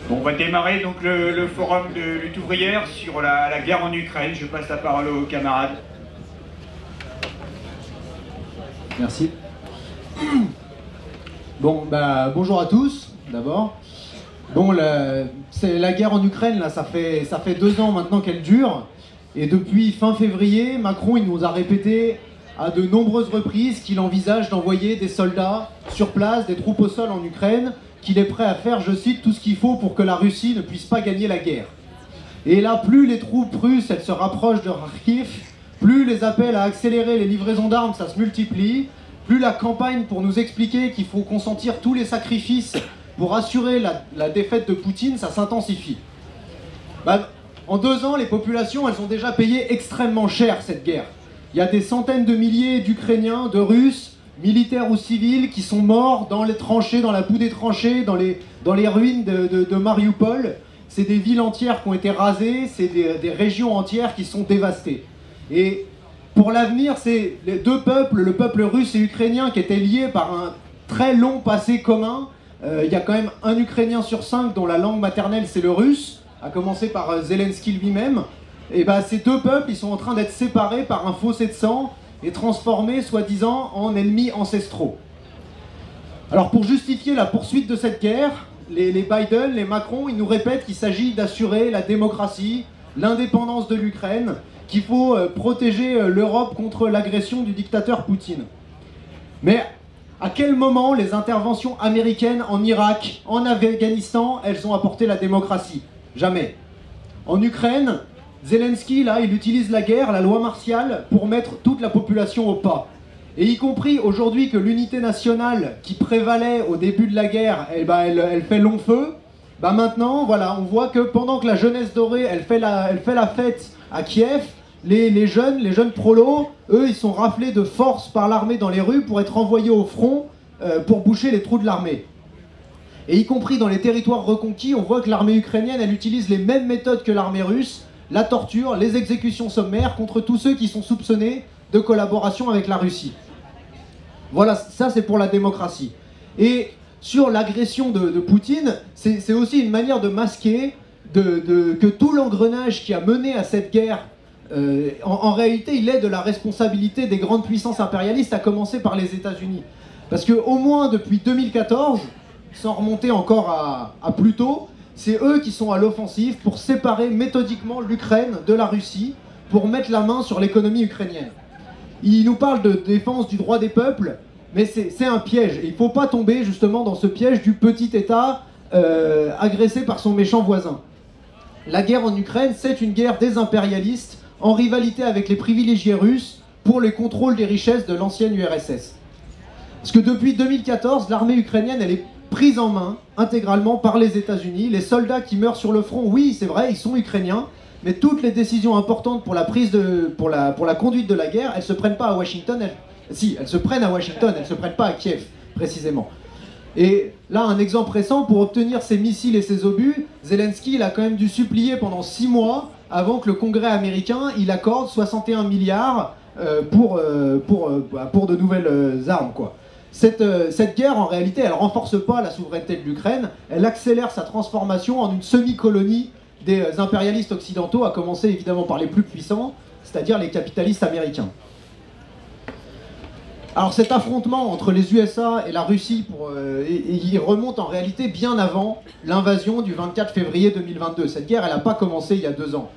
Bon, on va démarrer donc le forum de lutte ouvrière sur la guerre en Ukraine. Je passe la parole aux camarades. Merci. Bon, bonjour à tous, d'abord. Bon, la guerre en Ukraine, là, ça fait 2 ans maintenant qu'elle dure. Et depuis fin février, Macron, il nous a répété à de nombreuses reprises qu'il envisage d'envoyer des soldats sur place, des troupes au sol en Ukraine, qu'il est prêt à faire, je cite, tout ce qu'il faut pour que la Russie ne puisse pas gagner la guerre. Et là, plus les troupes russes, elles se rapprochent de Kharkiv, plus les appels à accélérer les livraisons d'armes, ça se multiplie, plus la campagne pour nous expliquer qu'il faut consentir tous les sacrifices pour assurer la défaite de Poutine, ça s'intensifie. En 2 ans, les populations, elles ont déjà payé extrêmement cher cette guerre. Il y a des centaines de milliers d'Ukrainiens, de Russes, militaires ou civils, qui sont morts dans les tranchées, dans la boue des tranchées, dans les ruines de Mariupol. C'est des villes entières qui ont été rasées, c'est des régions entières qui sont dévastées. Et pour l'avenir, c'est les 2 peuples, le peuple russe et ukrainien, qui étaient liés par un très long passé commun. Il y a quand même un Ukrainien sur 5 dont la langue maternelle c'est le russe, à commencer par Zelensky lui-même. Et ces 2 peuples, ils sont en train d'être séparés par un fossé de sang et transformés, soi-disant, en ennemis ancestraux. Alors pour justifier la poursuite de cette guerre, les Biden, les Macron, ils nous répètent qu'il s'agit d'assurer la démocratie, l'indépendance de l'Ukraine, qu'il faut protéger l'Europe contre l'agression du dictateur Poutine. Mais à quel moment les interventions américaines en Irak, en Afghanistan, elles ont apporté la démocratie? Jamais. En Ukraine, Zelensky, là, il utilise la guerre, la loi martiale, pour mettre toute la population au pas. Et y compris aujourd'hui que l'unité nationale qui prévalait au début de la guerre, elle fait long feu. Maintenant, voilà, on voit que pendant que la jeunesse dorée, elle fait la fête à Kiev, les jeunes prolos, eux, ils sont raflés de force par l'armée dans les rues pour être envoyés au front pour boucher les trous de l'armée. Et y compris dans les territoires reconquis, on voit que l'armée ukrainienne, elle utilise les mêmes méthodes que l'armée russe, la torture, les exécutions sommaires contre tous ceux qui sont soupçonnés de collaboration avec la Russie. Voilà, ça c'est pour la démocratie. Et sur l'agression de Poutine, c'est aussi une manière de masquer que tout l'engrenage qui a mené à cette guerre, en réalité, il est de la responsabilité des grandes puissances impérialistes, à commencer par les États-Unis. Parce qu'au moins depuis 2014, sans remonter encore à plus tôt, c'est eux qui sont à l'offensive pour séparer méthodiquement l'Ukraine de la Russie, pour mettre la main sur l'économie ukrainienne. Ils nous parlent de défense du droit des peuples, mais c'est un piège. Et il ne faut pas tomber justement dans ce piège du petit État agressé par son méchant voisin. La guerre en Ukraine, c'est une guerre des impérialistes, en rivalité avec les privilégiés russes pour le contrôle des richesses de l'ancienne URSS. Parce que depuis 2014, l'armée ukrainienne, elle est prise en main intégralement par les États-Unis. Les soldats qui meurent sur le front, oui, c'est vrai, ils sont ukrainiens, mais toutes les décisions importantes pour la conduite de la guerre, elles se prennent pas à Washington. Elles se prennent à Washington, elles se prennent pas à Kiev, précisément. Et là, un exemple récent, pour obtenir ces missiles et ces obus, Zelensky, il a quand même dû supplier pendant 6 mois avant que le Congrès américain, il accorde 61 milliards pour de nouvelles armes, quoi. Cette guerre, en réalité, elle ne renforce pas la souveraineté de l'Ukraine, elle accélère sa transformation en une semi-colonie des impérialistes occidentaux, à commencer évidemment par les plus puissants, c'est-à-dire les capitalistes américains. Alors cet affrontement entre les USA et la Russie, il remonte en réalité bien avant l'invasion du 24 février 2022. Cette guerre, elle n'a pas commencé il y a 2 ans.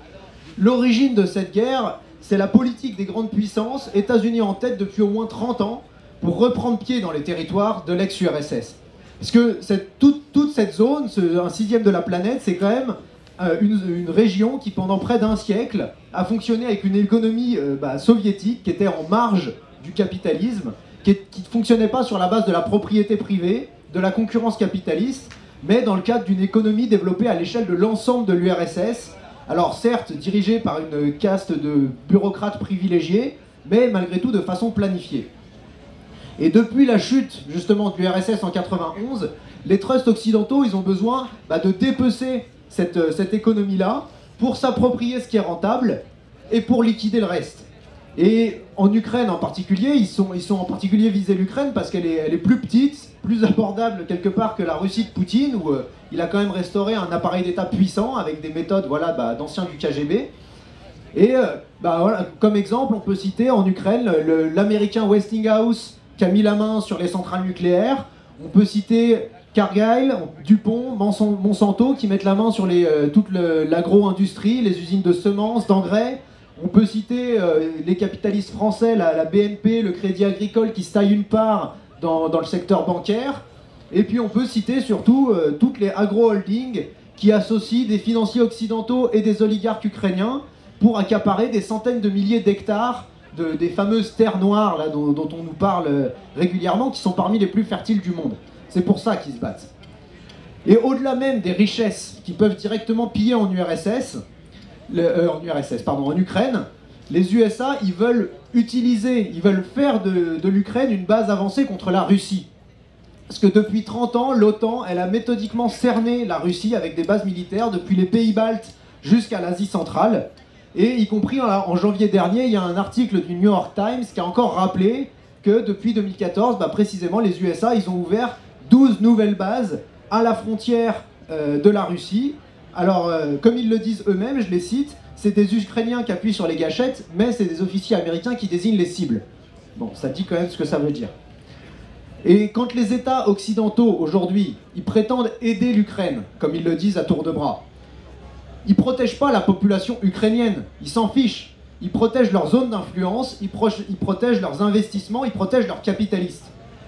L'origine de cette guerre, c'est la politique des grandes puissances, États-Unis en tête depuis au moins 30 ans, pour reprendre pied dans les territoires de l'ex-URSS. Parce que toute cette zone, un 1/6 de la planète, c'est quand même une région qui, pendant près d'1 siècle, a fonctionné avec une économie soviétique qui était en marge du capitalisme, qui ne fonctionnait pas sur la base de la propriété privée, de la concurrence capitaliste, mais dans le cadre d'une économie développée à l'échelle de l'ensemble de l'URSS. Alors certes, dirigée par une caste de bureaucrates privilégiés, mais malgré tout de façon planifiée. Et depuis la chute justement de l'URSS en 91, les trusts occidentaux, ils ont besoin de dépecer cette économie-là pour s'approprier ce qui est rentable et pour liquider le reste. Et en Ukraine en particulier, ils sont en particulier visés l'Ukraine parce qu'elle est plus petite, plus abordable quelque part que la Russie de Poutine, où il a quand même restauré un appareil d'État puissant avec des méthodes d'anciens du KGB. Et voilà, comme exemple, on peut citer en Ukraine l'américain Westinghouse qui a mis la main sur les centrales nucléaires. On peut citer Cargill, Dupont, Monsanto qui mettent la main sur toute l'agro-industrie, les usines de semences, d'engrais. On peut citer les capitalistes français, la BNP, le Crédit Agricole qui se taillent une part dans le secteur bancaire. Et puis on peut citer surtout toutes les agro-holdings qui associent des financiers occidentaux et des oligarques ukrainiens pour accaparer des centaines de milliers d'hectares des fameuses terres noires là, dont on nous parle régulièrement, qui sont parmi les plus fertiles du monde. C'est pour ça qu'ils se battent. Et au-delà même des richesses qui peuvent directement piller en Ukraine, les USA, ils veulent faire de l'Ukraine une base avancée contre la Russie. Parce que depuis 30 ans, l'OTAN, elle a méthodiquement cerné la Russie avec des bases militaires, depuis les pays baltes jusqu'à l'Asie centrale. Et y compris en janvier dernier, il y a un article du New York Times qui a encore rappelé que depuis 2014, précisément, les USA, ils ont ouvert 12 nouvelles bases à la frontière de la Russie. Alors, comme ils le disent eux-mêmes, je les cite, c'est des Ukrainiens qui appuient sur les gâchettes, mais c'est des officiers américains qui désignent les cibles. Bon, ça dit quand même ce que ça veut dire. Et quand les États occidentaux, aujourd'hui, ils prétendent aider l'Ukraine, comme ils le disent à tour de bras, ils protègent pas la population ukrainienne, ils s'en fichent. Ils protègent leur zone d'influence, ils protègent leurs investissements, ils protègent leurs capitalistes.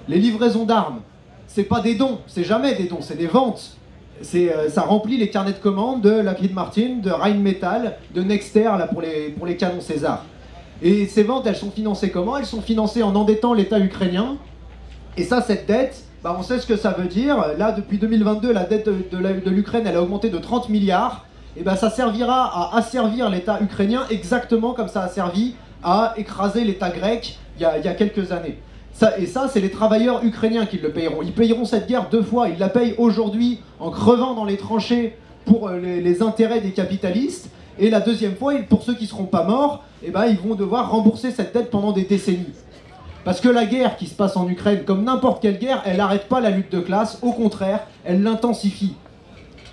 Les livraisons d'armes, c'est pas des dons, c'est jamais des dons, c'est des ventes. Ça remplit les carnets de commandes de Lockheed Martin, de Rheinmetall, de Nexter là, pour les canons César. Et ces ventes, elles sont financées comment? Elles sont financées en endettant l'État ukrainien. Et ça, cette dette, on sait ce que ça veut dire. Là, depuis 2022, la dette de l'Ukraine, elle a augmenté de 30 milliards. Et ça servira à asservir l'État ukrainien exactement comme ça a servi à écraser l'État grec il y a quelques années. Ça, c'est les travailleurs ukrainiens qui le payeront. Ils payeront cette guerre 2 fois. Ils la payent aujourd'hui en crevant dans les tranchées pour les intérêts des capitalistes. Et la deuxième fois, pour ceux qui ne seront pas morts, ils vont devoir rembourser cette dette pendant des décennies. Parce que la guerre qui se passe en Ukraine, comme n'importe quelle guerre, elle n'arrête pas la lutte de classe. Au contraire, elle l'intensifie.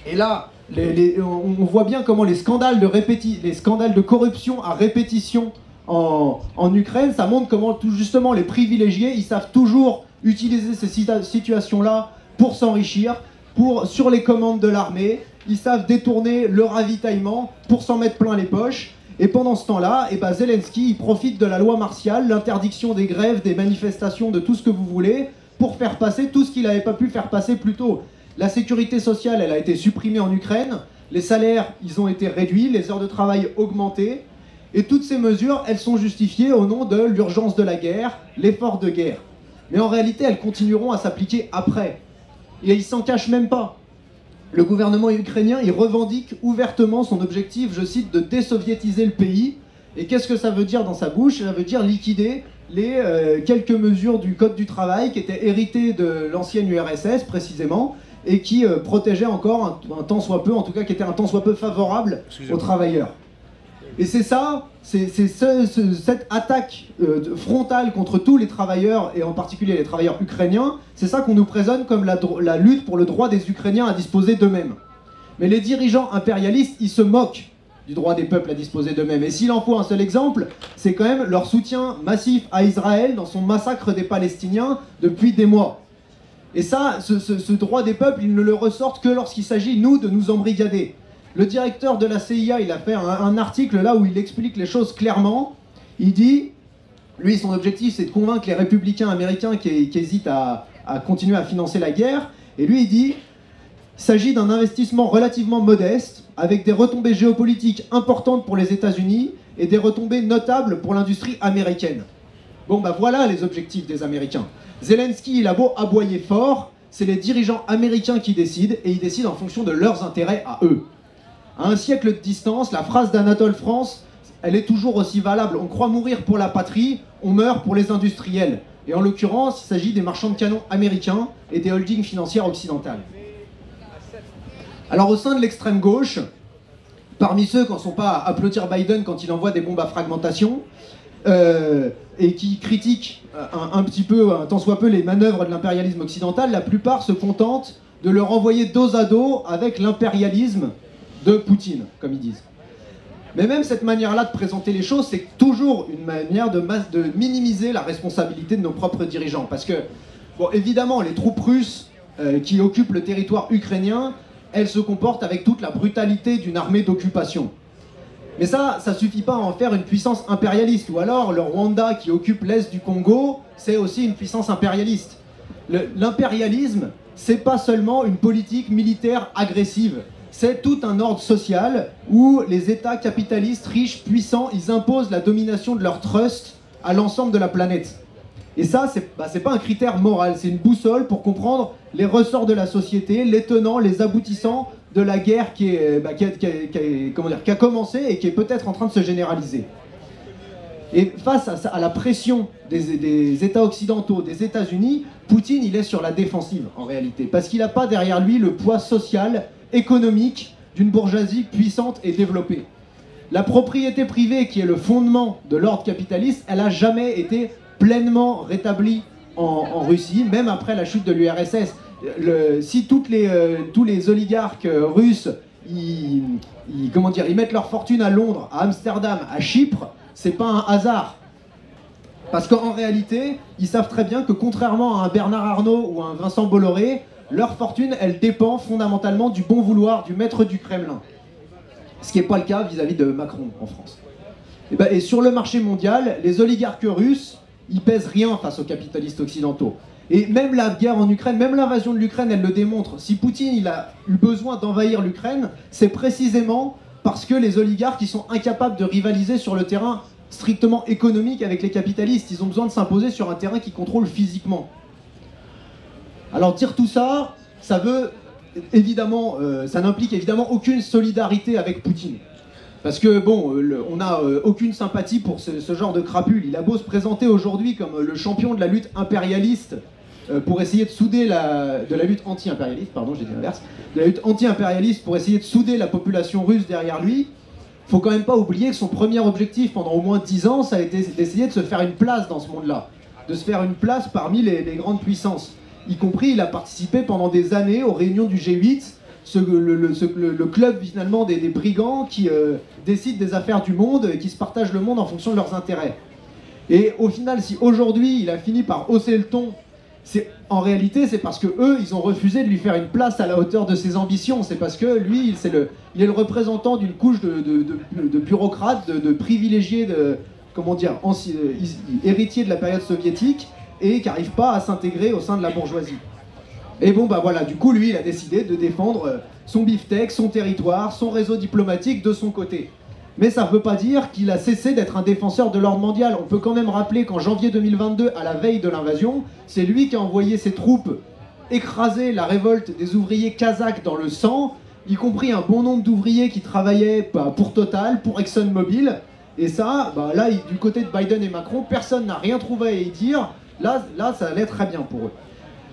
Et là, on voit bien comment les scandales de corruption à répétition en Ukraine, ça montre comment tout justement les privilégiés, ils savent toujours utiliser ces situations-là pour s'enrichir, sur les commandes de l'armée, ils savent détourner le ravitaillement pour s'en mettre plein les poches. Et pendant ce temps-là, Zelensky, il profite de la loi martiale, l'interdiction des grèves, des manifestations, de tout ce que vous voulez, pour faire passer tout ce qu'il n'avait pas pu faire passer plus tôt. La sécurité sociale, elle a été supprimée en Ukraine, les salaires, ils ont été réduits, les heures de travail augmentées, et toutes ces mesures, elles sont justifiées au nom de l'urgence de la guerre, l'effort de guerre. Mais en réalité, elles continueront à s'appliquer après. Et ils s'en cachent même pas. Le gouvernement ukrainien, il revendique ouvertement son objectif, je cite, de désoviétiser le pays. Et qu'est-ce que ça veut dire dans sa bouche? Ça veut dire liquider les quelques mesures du Code du travail qui étaient héritées de l'ancienne URSS, précisément, et qui protégeaient encore un tant soit peu, en tout cas qui étaient un tant soit peu favorables aux travailleurs. Et c'est ça, cette attaque frontale contre tous les travailleurs, et en particulier les travailleurs ukrainiens, c'est ça qu'on nous présente comme la lutte pour le droit des Ukrainiens à disposer d'eux-mêmes. Mais les dirigeants impérialistes, ils se moquent du droit des peuples à disposer d'eux-mêmes. Et s'il en faut un seul exemple, c'est quand même leur soutien massif à Israël dans son massacre des Palestiniens depuis des mois. Et ça, ce droit des peuples, ils ne le ressortent que lorsqu'il s'agit, nous, de nous embrigader. Le directeur de la CIA, il a fait un article là où il explique les choses clairement. Il dit, lui, son objectif, c'est de convaincre les républicains américains qui hésitent à continuer à financer la guerre. Et lui, il dit, il s'agit d'un investissement relativement modeste, avec des retombées géopolitiques importantes pour les États-Unis et des retombées notables pour l'industrie américaine. Bon, voilà les objectifs des Américains. Zelensky, il a beau aboyer fort, c'est les dirigeants américains qui décident, et ils décident en fonction de leurs intérêts à eux. À un siècle de distance, la phrase d'Anatole France, elle est toujours aussi valable. On croit mourir pour la patrie, on meurt pour les industriels. Et en l'occurrence, il s'agit des marchands de canons américains et des holdings financières occidentales. Alors au sein de l'extrême gauche, parmi ceux qui ne sont pas à applaudir Biden quand il envoie des bombes à fragmentation, et qui critiquent un petit peu, tant soit peu, les manœuvres de l'impérialisme occidental, la plupart se contentent de le renvoyer dos à dos avec l'impérialisme de Poutine, comme ils disent. Mais même cette manière-là de présenter les choses, c'est toujours une manière de minimiser la responsabilité de nos propres dirigeants. Parce que, bon, évidemment, les troupes russes qui occupent le territoire ukrainien, elles se comportent avec toute la brutalité d'une armée d'occupation. Mais ça suffit pas à en faire une puissance impérialiste. Ou alors, le Rwanda qui occupe l'est du Congo, c'est aussi une puissance impérialiste. L'impérialisme, c'est pas seulement une politique militaire agressive. C'est tout un ordre social où les États capitalistes, riches, puissants, ils imposent la domination de leur trust à l'ensemble de la planète. Et ça, c'est pas un critère moral, c'est une boussole pour comprendre les ressorts de la société, les tenants, les aboutissants de la guerre qui a commencé et qui est peut-être en train de se généraliser. Et face à la pression des États occidentaux, des États-Unis, Poutine, il est sur la défensive en réalité, parce qu'il n'a pas derrière lui le poids social, économique d'une bourgeoisie puissante et développée. La propriété privée, qui est le fondement de l'ordre capitaliste, elle n'a jamais été pleinement rétablie en Russie, même après la chute de l'URSS. Si tous les oligarques russes, ils mettent leur fortune à Londres, à Amsterdam, à Chypre, c'est pas un hasard. Parce qu'en réalité, ils savent très bien que contrairement à un Bernard Arnault ou à un Vincent Bolloré, leur fortune, elle dépend fondamentalement du bon vouloir du maître du Kremlin. Ce qui n'est pas le cas vis-à-vis de Macron en France. Et sur le marché mondial, les oligarques russes, ils pèsent rien face aux capitalistes occidentaux. Et même la guerre en Ukraine, même l'invasion de l'Ukraine, elle le démontre. Si Poutine il a eu besoin d'envahir l'Ukraine, c'est précisément parce que les oligarques ils sont incapables de rivaliser sur le terrain strictement économique avec les capitalistes. Ils ont besoin de s'imposer sur un terrain qu'ils contrôlent physiquement. Alors dire tout ça, ça veut évidemment, ça n'implique évidemment aucune solidarité avec Poutine. Parce que bon, on n'a aucune sympathie pour ce genre de crapule. Il a beau se présenter aujourd'hui comme le champion de la lutte impérialiste pour essayer de souder de la lutte anti-impérialiste, pardon, j'ai dit l'inverse, de la lutte anti-impérialiste pour essayer de souder la population russe derrière lui. Faut quand même pas oublier que son premier objectif pendant au moins 10 ans, ça a été d'essayer de se faire une place dans ce monde-là, de se faire une place parmi les grandes puissances. Y compris, il a participé pendant des années aux réunions du G8, le club finalement des brigands qui décident des affaires du monde et qui se partagent le monde en fonction de leurs intérêts. Et au final, si aujourd'hui il a fini par hausser le ton, en réalité c'est parce que eux ils ont refusé de lui faire une place à la hauteur de ses ambitions. C'est parce que lui il est le représentant d'une couche de bureaucrates, de privilégiés, héritiers de la période soviétique, et qui n'arrive pas à s'intégrer au sein de la bourgeoisie. Et bon, bah voilà, du coup, lui, il a décidé de défendre son beefsteak, son territoire, son réseau diplomatique de son côté. Mais ça ne veut pas dire qu'il a cessé d'être un défenseur de l'ordre mondial. On peut quand même rappeler qu'en janvier 2022, à la veille de l'invasion, c'est lui qui a envoyé ses troupes écraser la révolte des ouvriers kazakhs dans le sang, y compris un bon nombre d'ouvriers qui travaillaient pour Total, pour ExxonMobil. Et ça, bah là, du côté de Biden et Macron, personne n'a rien trouvé à y dire. Là, ça allait très bien pour eux.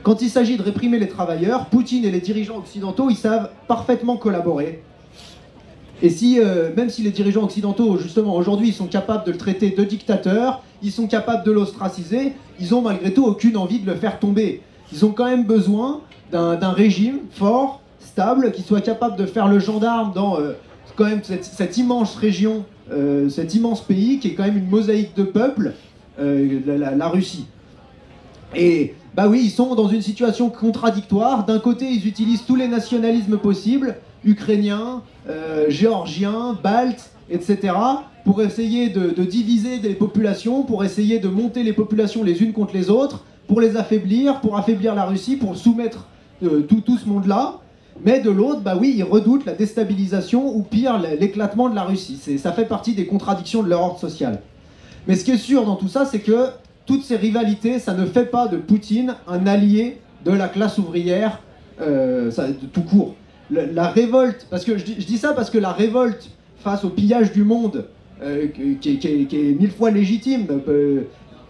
Quand il s'agit de réprimer les travailleurs, Poutine et les dirigeants occidentaux, ils savent parfaitement collaborer. Et même si les dirigeants occidentaux, justement, aujourd'hui, ils sont capables de le traiter de dictateur, ils sont capables de l'ostraciser, ils ont malgré tout aucune envie de le faire tomber. Ils ont quand même besoin d'un régime fort, stable, qui soit capable de faire le gendarme dans quand même cette immense région, cet immense pays, qui est quand même une mosaïque de peuples, la Russie. Et bah oui, ils sont dans une situation contradictoire. D'un côté, ils utilisent tous les nationalismes possibles, ukrainiens, géorgiens, baltes, etc., pour essayer de diviser des populations, pour essayer de monter les populations les unes contre les autres, pour les affaiblir, pour affaiblir la Russie, pour soumettre tout ce monde-là. Mais de l'autre, bah oui, ils redoutent la déstabilisation ou pire, l'éclatement de la Russie. Ça fait partie des contradictions de leur ordre social. Mais ce qui est sûr dans tout ça, c'est que toutes ces rivalités, ça ne fait pas de Poutine un allié de la classe ouvrière tout court. La révolte, parce que je dis ça parce que la révolte face au pillage du monde, qui est 1000 fois légitime,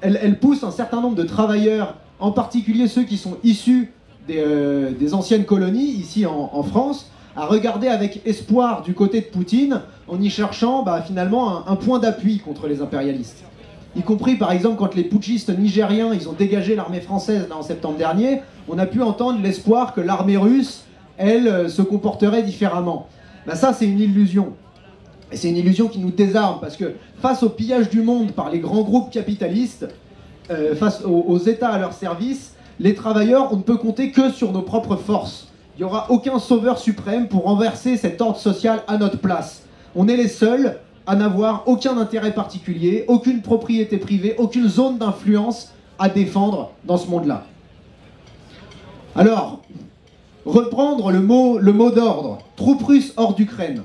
elle pousse un certain nombre de travailleurs, en particulier ceux qui sont issus des anciennes colonies, ici en France, à regarder avec espoir du côté de Poutine, en y cherchant finalement un point d'appui contre les impérialistes. y compris par exemple quand les putschistes nigériens ils ont dégagé l'armée française là, en septembre dernier, on a pu entendre l'espoir que l'armée russe, elle, se comporterait différemment. Ben ça, c'est une illusion. Et c'est une illusion qui nous désarme, parce que face au pillage du monde par les grands groupes capitalistes, face aux États à leur service, les travailleurs, on ne peut compter que sur nos propres forces. Il n'y aura aucun sauveur suprême pour renverser cet ordre social à notre place. On est les seuls à n'avoir aucun intérêt particulier, aucune propriété privée, aucune zone d'influence à défendre dans ce monde-là. Alors, reprendre le mot d'ordre, troupes russes hors d'Ukraine,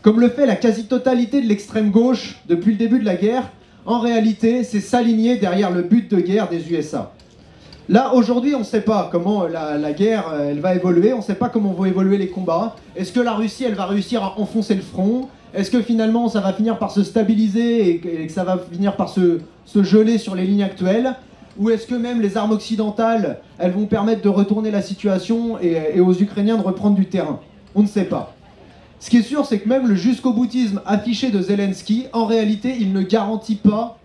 comme le fait la quasi-totalité de l'extrême gauche depuis le début de la guerre, en réalité, c'est s'aligner derrière le but de guerre des USA. Là, aujourd'hui, on ne sait pas comment la guerre elle va évoluer, on ne sait pas comment vont évoluer les combats. Est-ce que la Russie, elle va réussir à enfoncer le front? Est-ce que finalement, ça va finir par se stabiliser et que ça va finir par se geler sur les lignes actuelles? Ou est-ce que même les armes occidentales, elles vont permettre de retourner la situation et aux Ukrainiens de reprendre du terrain? On ne sait pas. Ce qui est sûr, c'est que même le jusqu'au-boutisme affiché de Zelensky, en réalité, il ne garantit pas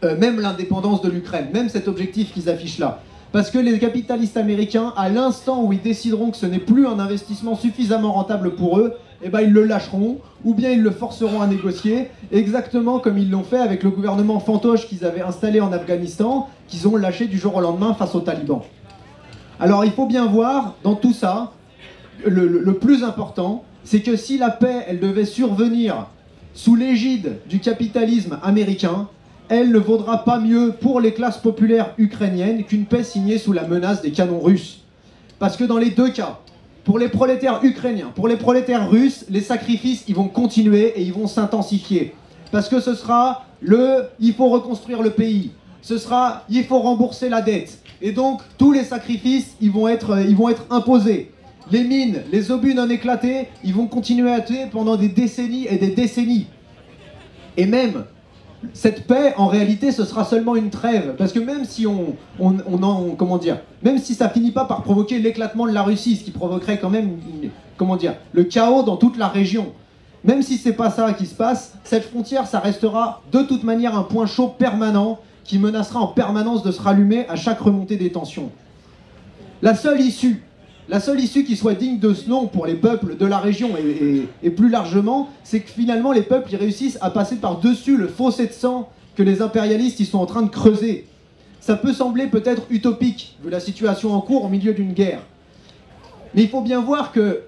même l'indépendance de l'Ukraine, même cet objectif qu'ils affichent là. Parce que les capitalistes américains, à l'instant où ils décideront que ce n'est plus un investissement suffisamment rentable pour eux, eh ben ils le lâcheront, ou bien ils le forceront à négocier, exactement comme ils l'ont fait avec le gouvernement fantoche qu'ils avaient installé en Afghanistan, qu'ils ont lâché du jour au lendemain face aux talibans. Alors il faut bien voir, dans tout ça, le plus important, c'est que si la paix, elle devait survenir sous l'égide du capitalisme américain, elle ne vaudra pas mieux pour les classes populaires ukrainiennes qu'une paix signée sous la menace des canons russes. Parce que dans les deux cas, pour les prolétaires ukrainiens, pour les prolétaires russes, les sacrifices, ils vont continuer et ils vont s'intensifier. Parce que ce sera il faut reconstruire le pays, ce sera il faut rembourser la dette. Et donc, tous les sacrifices, ils vont être imposés. Les mines, les obus non éclatés, ils vont continuer à tuer pendant des décennies et des décennies. Et même, cette paix, en réalité, ce sera seulement une trêve. Parce que même si même si ça finit pas par provoquer l'éclatement de la Russie, ce qui provoquerait quand même, le chaos dans toute la région. Même si c'est pas ça qui se passe, cette frontière, ça restera de toute manière un point chaud permanent qui menacera en permanence de se rallumer à chaque remontée des tensions. La seule issue qui soit digne de ce nom pour les peuples de la région et plus largement, c'est que finalement les peuples ils réussissent à passer par-dessus le fossé de sang que les impérialistes ils sont en train de creuser. Ça peut sembler peut-être utopique, vu la situation en cours au milieu d'une guerre. Mais il faut bien voir que,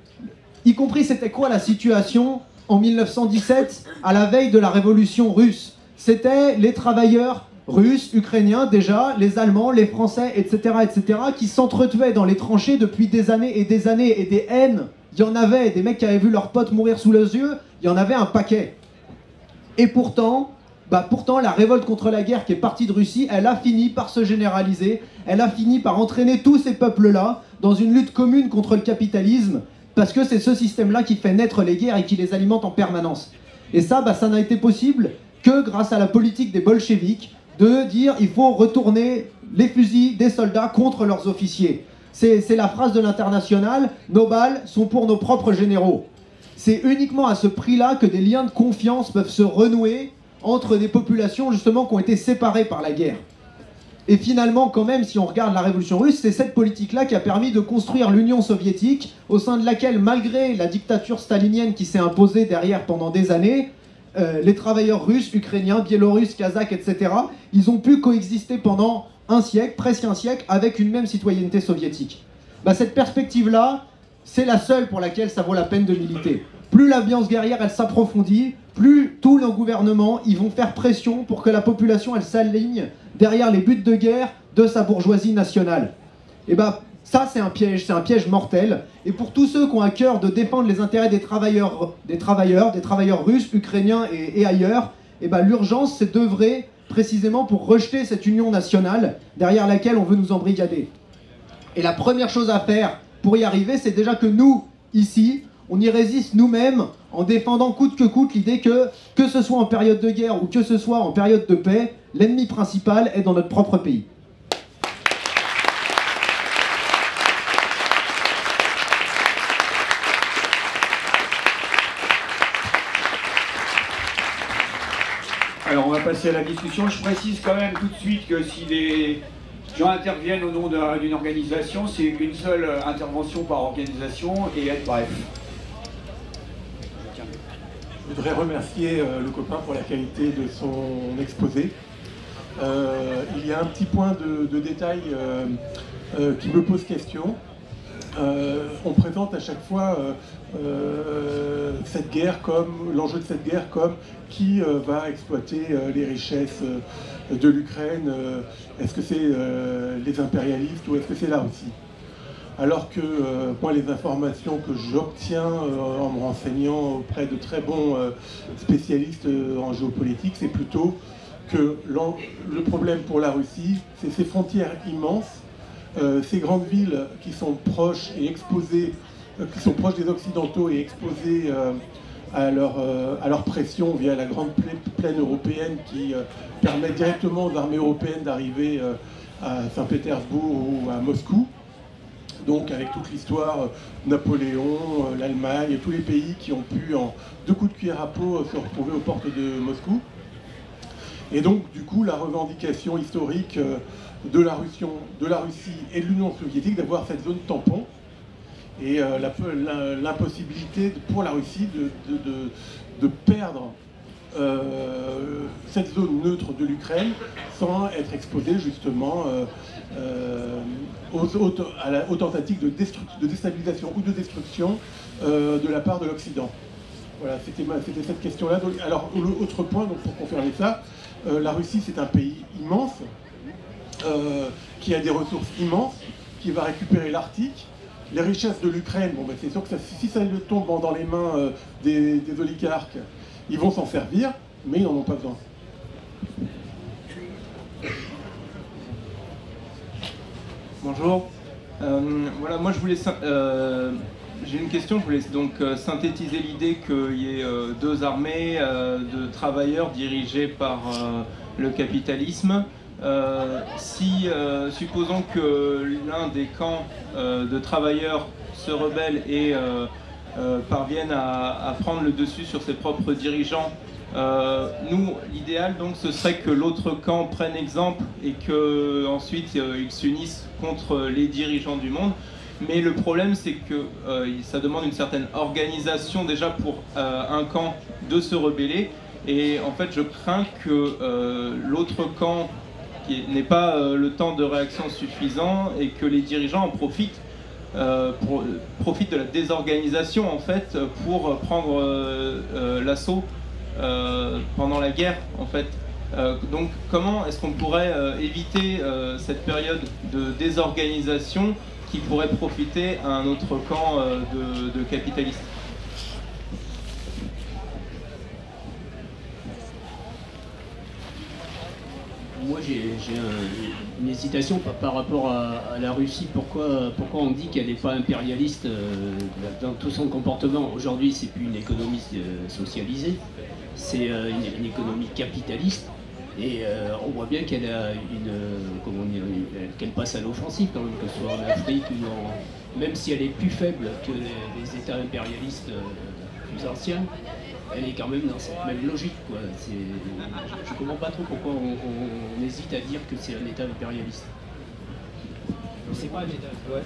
y compris c'était quoi la situation en 1917, à la veille de la révolution russe? C'était les travailleurs russes, ukrainiens déjà, les Allemands, les Français, etc., qui s'entretuaient dans les tranchées depuis des années, et des haines. Il y en avait, des mecs qui avaient vu leurs potes mourir sous leurs yeux, il y en avait un paquet. Et pourtant, la révolte contre la guerre qui est partie de Russie, elle a fini par se généraliser, elle a fini par entraîner tous ces peuples-là dans une lutte commune contre le capitalisme, parce que c'est ce système-là qui fait naître les guerres et qui les alimente en permanence. Et ça, ça n'a été possible que grâce à la politique des bolcheviks, de dire il faut retourner les fusils des soldats contre leurs officiers. C'est la phrase de l'Internationale, nos balles sont pour nos propres généraux. C'est uniquement à ce prix-là que des liens de confiance peuvent se renouer entre des populations justement qui ont été séparées par la guerre. Et finalement, quand même, si on regarde la révolution russe, c'est cette politique-là qui a permis de construire l'Union soviétique, au sein de laquelle, malgré la dictature stalinienne qui s'est imposée derrière pendant des années, les travailleurs russes, ukrainiens, biélorusses, kazakhs, etc., ils ont pu coexister pendant un siècle, presque un siècle, avec une même citoyenneté soviétique. Cette perspective-là, c'est la seule pour laquelle ça vaut la peine de militer. Plus l'ambiance guerrière, elle s'approfondit, plus tous nos gouvernements, ils vont faire pression pour que la population, elle s'aligne derrière les buts de guerre de sa bourgeoisie nationale. Et ça, c'est un piège mortel. Et pour tous ceux qui ont à cœur de défendre les intérêts des travailleurs russes, ukrainiens et ailleurs, l'urgence, c'est d'œuvrer précisément pour rejeter cette union nationale derrière laquelle on veut nous embrigader. Et la première chose à faire pour y arriver, c'est déjà que nous, ici, on y résiste nous-mêmes en défendant coûte que coûte l'idée que ce soit en période de guerre ou que ce soit en période de paix, l'ennemi principal est dans notre propre pays. Alors on va va passer à la discussion. Je précise quand même tout de suite que si les gens interviennent au nom d'une organisation, c'est une seule intervention par organisation et être bref. Je voudrais remercier le copain pour la qualité de son exposé. Il y a un petit point de détail qui me pose question. On présente à chaque fois cette guerre comme l'enjeu de cette guerre comme qui va exploiter les richesses de l'Ukraine. Est-ce que c'est les impérialistes ou est-ce que c'est la Russie? Alors que moi, les informations que j'obtiens en me renseignant auprès de très bons spécialistes en géopolitique, c'est plutôt que le problème pour la Russie, c'est ses frontières immenses, ces grandes villes qui sont proches et exposées, qui sont proches des Occidentaux et exposées à leur pression via la grande plaine européenne qui permet directement aux armées européennes d'arriver à Saint-Pétersbourg ou à Moscou. Donc avec toute l'histoire, Napoléon, l'Allemagne, tous les pays qui ont pu en 2 coups de cuillère à peau se retrouver aux portes de Moscou. Et donc du coup la revendication historique de la Russie et de l'Union soviétique d'avoir cette zone tampon et l'impossibilité pour la Russie de perdre cette zone neutre de l'Ukraine sans être exposée justement aux tentatives de déstabilisation ou de destruction de la part de l'Occident. Voilà, c'était cette question-là. Alors, autre point, donc, pour confirmer ça, la Russie, c'est un pays immense, qui a des ressources immenses, qui va récupérer l'Arctique. Les richesses de l'Ukraine, bon, ben, c'est sûr que si ça tombe dans les mains des oligarques, ils vont s'en servir, mais ils n'en ont pas besoin. Bonjour. Voilà, moi je voulais... j'ai une question, je voulais donc synthétiser l'idée qu'il y ait 2 armées de travailleurs dirigées par le capitalisme. Supposons que l'un des camps de travailleurs se rebelle et parviennent à prendre le dessus sur ses propres dirigeants. Nous, l'idéal donc ce serait que l'autre camp prenne exemple et que ensuite ils s'unissent contre les dirigeants du monde. Mais le problème c'est que ça demande une certaine organisation déjà pour un camp de se rebeller. Et en fait je crains que l'autre camp n'ait pas le temps de réaction suffisant et que les dirigeants en profitent. Profitent de la désorganisation en fait pour prendre l'assaut pendant la guerre en fait. Donc comment est-ce qu'on pourrait éviter cette période de désorganisation qui pourrait profiter à un autre camp de capitalistes? Moi j'ai une hésitation par rapport à la Russie. Pourquoi on dit qu'elle n'est pas impérialiste dans tout son comportement? Aujourd'hui c'est plus une économie socialisée, c'est une économie capitaliste. Et on voit bien qu'elle a qu'elle passe à l'offensive quand même, que ce soit en Afrique ou même si elle est plus faible que les États impérialistes plus anciens, elle est quand même dans cette même logique, quoi. Je ne comprends pas trop pourquoi on hésite à dire que c'est un État impérialiste. C'est pas un État. Ouais,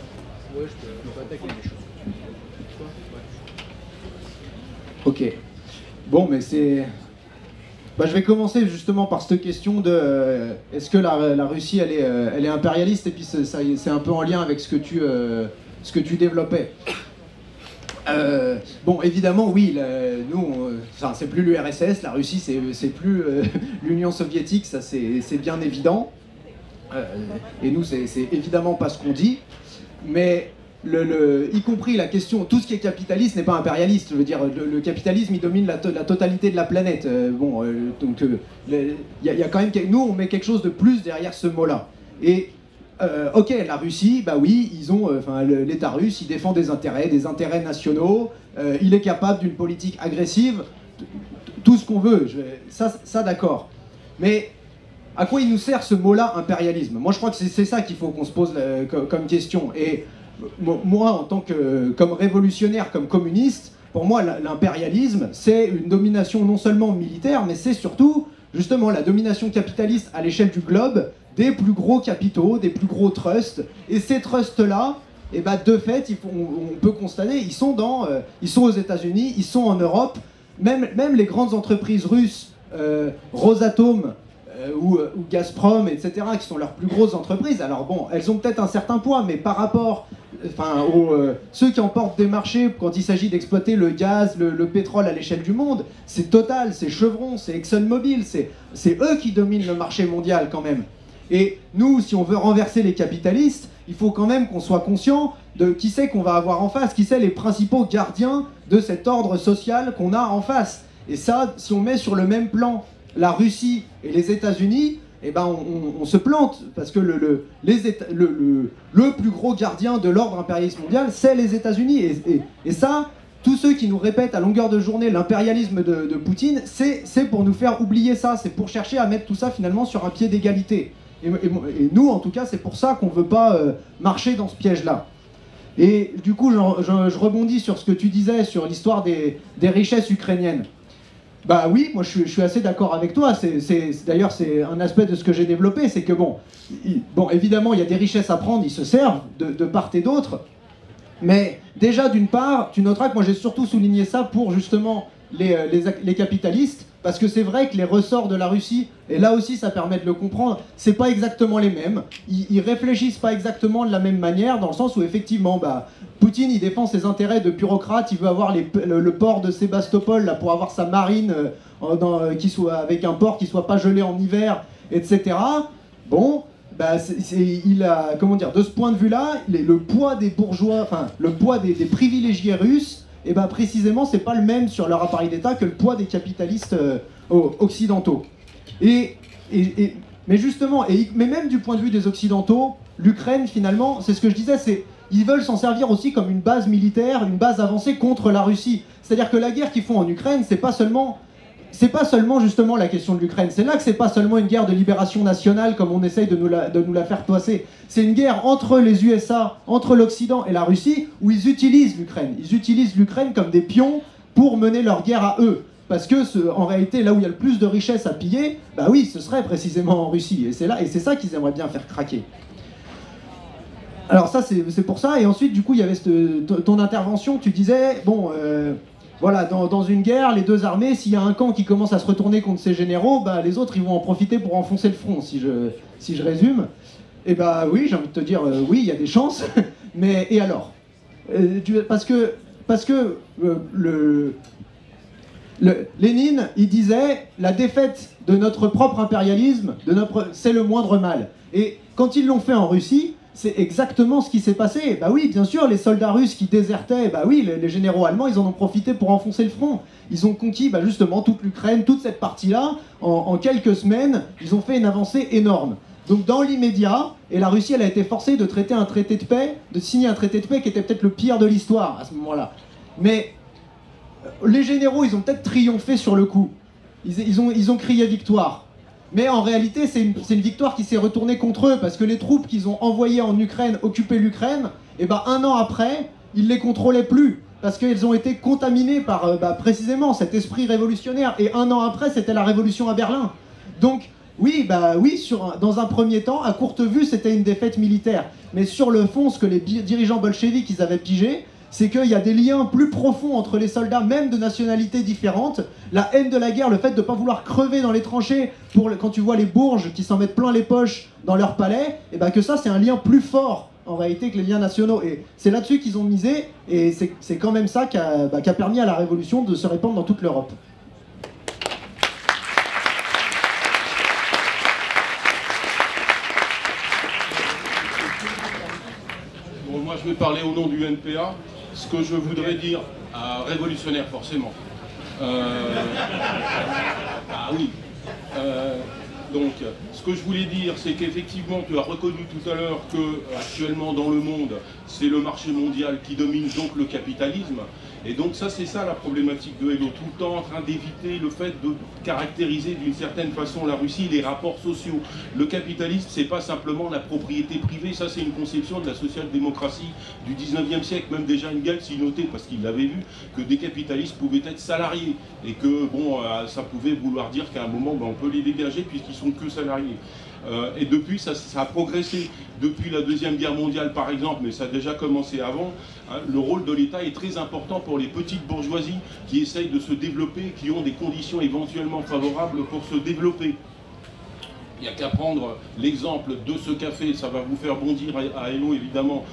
je peux attaquer les choses. Ok. Bon, mais c'est... Bah, je vais commencer justement par cette question de est-ce que la Russie elle est impérialiste, et puis c'est un peu en lien avec ce que tu développais. Bon, évidemment, oui, nous, c'est plus l'URSS, la Russie, c'est plus l'Union soviétique, ça c'est bien évident. Et nous, c'est évidemment pas ce qu'on dit. Mais y compris la question, tout ce qui est capitaliste n'est pas impérialiste. Je veux dire, le capitalisme, il domine la totalité de la planète. Donc, il y a quand même, nous, on met quelque chose de plus derrière ce mot-là. Et ok, la Russie, bah oui, l'État russe, il défend des intérêts nationaux. Il est capable d'une politique agressive, tout ce qu'on veut. Ça d'accord. Mais à quoi il nous sert ce mot-là, impérialisme? Moi, je crois que c'est ça qu'il faut qu'on se pose comme question. Et moi, en tant comme révolutionnaire, comme communiste, pour moi, l'impérialisme, c'est une domination non seulement militaire, mais c'est surtout justement la domination capitaliste à l'échelle du globe des plus gros capitaux, des plus gros trusts. Et ces trusts-là, et bah de fait, on peut constater, ils sont aux États-Unis, ils sont en Europe, même les grandes entreprises russes, Rosatom ou Gazprom, etc., qui sont leurs plus grosses entreprises. Alors bon, elles ont peut-être un certain poids, mais par rapport, ceux qui emportent des marchés quand il s'agit d'exploiter le gaz, le pétrole à l'échelle du monde, c'est Total, c'est Chevron, c'est ExxonMobil, c'est eux qui dominent le marché mondial quand même. Et nous, si on veut renverser les capitalistes, il faut quand même qu'on soit conscient de qui c'est qu'on va avoir en face, qui c'est les principaux gardiens de cet ordre social qu'on a en face. Et ça, si on met sur le même plan la Russie et les États-Unis, eh ben on se plante, parce que le plus gros gardien de l'ordre impérialiste mondial, c'est les États-Unis. Et ça, tous ceux qui nous répètent à longueur de journée l'impérialisme de Poutine, c'est pour nous faire oublier ça, c'est pour chercher à mettre tout ça finalement sur un pied d'égalité. Et nous, en tout cas, c'est pour ça qu'on ne veut pas marcher dans ce piège-là. Et du coup, je rebondis sur ce que tu disais sur l'histoire des richesses ukrainiennes. Bah oui, moi je suis assez d'accord avec toi. D'ailleurs, c'est un aspect de ce que j'ai développé, c'est que bon, évidemment, il y a des richesses à prendre, ils se servent de part et d'autre. Mais déjà, d'une part, tu noteras que moi j'ai surtout souligné ça pour justement les capitalistes, parce que c'est vrai que les ressorts de la Russie, et là aussi ça permet de le comprendre, c'est pas exactement les mêmes. Ils réfléchissent pas exactement de la même manière, dans le sens où effectivement, Poutine il défend ses intérêts de bureaucrate, il veut avoir le port de Sébastopol là, pour avoir sa marine avec un port qui soit pas gelé en hiver, etc. Bon, comment dire, de ce point de vue-là, le poids des bourgeois, enfin le poids des privilégiés russes, et bien précisément, c'est pas le même sur leur appareil d'État que le poids des capitalistes occidentaux. Mais justement, mais même du point de vue des Occidentaux, l'Ukraine, finalement, c'est ce que je disais, ils veulent s'en servir aussi comme une base militaire, une base avancée contre la Russie. C'est-à-dire que la guerre qu'ils font en Ukraine, c'est pas seulement justement la question de l'Ukraine. C'est là que c'est pas seulement une guerre de libération nationale comme on essaye de nous la faire passer. C'est une guerre entre les USA, entre l'Occident et la Russie, où ils utilisent l'Ukraine. Ils utilisent l'Ukraine comme des pions pour mener leur guerre à eux. Parce que, en réalité, là où il y a le plus de richesses à piller, bah oui, ce serait précisément en Russie. Et c'est ça qu'ils aimeraient bien faire craquer. Alors ça, c'est pour ça. Et ensuite, du coup, il y avait ton intervention, tu disais, bon... voilà, dans une guerre, les deux armées, s'il y a un camp qui commence à se retourner contre ses généraux, les autres ils vont en profiter pour enfoncer le front, si je résume. Et oui, j'ai envie de te dire, oui, il y a des chances, mais et alors parce que Lénine, il disait, la défaite de notre propre impérialisme, c'est le moindre mal. Et quand ils l'ont fait en Russie, c'est exactement ce qui s'est passé. Bah oui, bien sûr, les soldats russes qui désertaient, bah oui, les généraux allemands, ils en ont profité pour enfoncer le front. Ils ont conquis justement toute l'Ukraine, toute cette partie-là. En quelques semaines, ils ont fait une avancée énorme. Donc dans l'immédiat, et la Russie, elle a été forcée de signer un traité de paix qui était peut-être le pire de l'histoire à ce moment-là. Mais les généraux, ils ont peut-être triomphé sur le coup. Ils ont crié victoire. Mais en réalité, c'est une victoire qui s'est retournée contre eux, parce que les troupes qu'ils ont envoyées en Ukraine, occuper l'Ukraine, et un an après, ils les contrôlaient plus, parce qu'ils ont été contaminés par précisément cet esprit révolutionnaire. Et un an après, c'était la révolution à Berlin. Donc, oui, dans un premier temps, à courte vue, c'était une défaite militaire. Mais sur le fond, ce que les dirigeants bolcheviques ils avaient pigé, c'est qu'il y a des liens plus profonds entre les soldats, même de nationalités différentes. La haine de la guerre, le fait de ne pas vouloir crever dans les tranchées, quand tu vois les bourges qui s'en mettent plein les poches dans leur palais, et que ça, c'est un lien plus fort, en réalité, que les liens nationaux. Et c'est là-dessus qu'ils ont misé, et c'est quand même ça qui a permis à la Révolution de se répandre dans toute l'Europe. Bon, moi, je vais parler au nom du NPA. Ce que je voudrais dire, révolutionnaire forcément. Ah oui. Donc, ce que je voulais dire, c'est qu'effectivement, tu as reconnu tout à l'heure que actuellement dans le monde, c'est le marché mondial qui domine donc le capitalisme. Et donc ça, c'est ça la problématique de Hello, tout le temps en train d'éviter le fait de caractériser d'une certaine façon la Russie, les rapports sociaux. Le capitalisme, c'est pas simplement la propriété privée, ça c'est une conception de la social-démocratie du 19e siècle. Même déjà Engels y notait, parce qu'il l'avait vu, que des capitalistes pouvaient être salariés, et que bon, ça pouvait vouloir dire qu'à un moment, on peut les dégager puisqu'ils sont que salariés. Et depuis, ça a progressé. Depuis la Deuxième Guerre mondiale, par exemple, mais ça a déjà commencé avant, hein, le rôle de l'État est très important pour les petites bourgeoisies qui essayent de se développer, qui ont des conditions éventuellement favorables pour se développer. Il n'y a qu'à prendre l'exemple de ce café, ça va vous faire bondir à Hello, évidemment.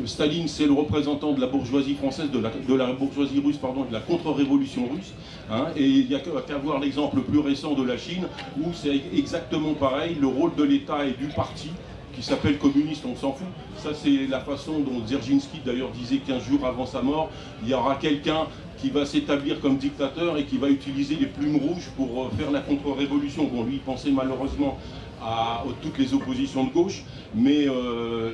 Staline, c'est le représentant de la bourgeoisie française, de la bourgeoisie russe, pardon, de la contre-révolution russe. Hein, et il n'y a qu'à voir l'exemple plus récent de la Chine, où c'est exactement pareil, le rôle de l'État et du parti, qui s'appelle communiste, on s'en fout. Ça, c'est la façon dont Dzerzhinsky, d'ailleurs, disait 15 jours avant sa mort, il y aura quelqu'un qui va s'établir comme dictateur et qui va utiliser les plumes rouges pour faire la contre-révolution. Bon, lui, il pensait malheureusement à toutes les oppositions de gauche, mais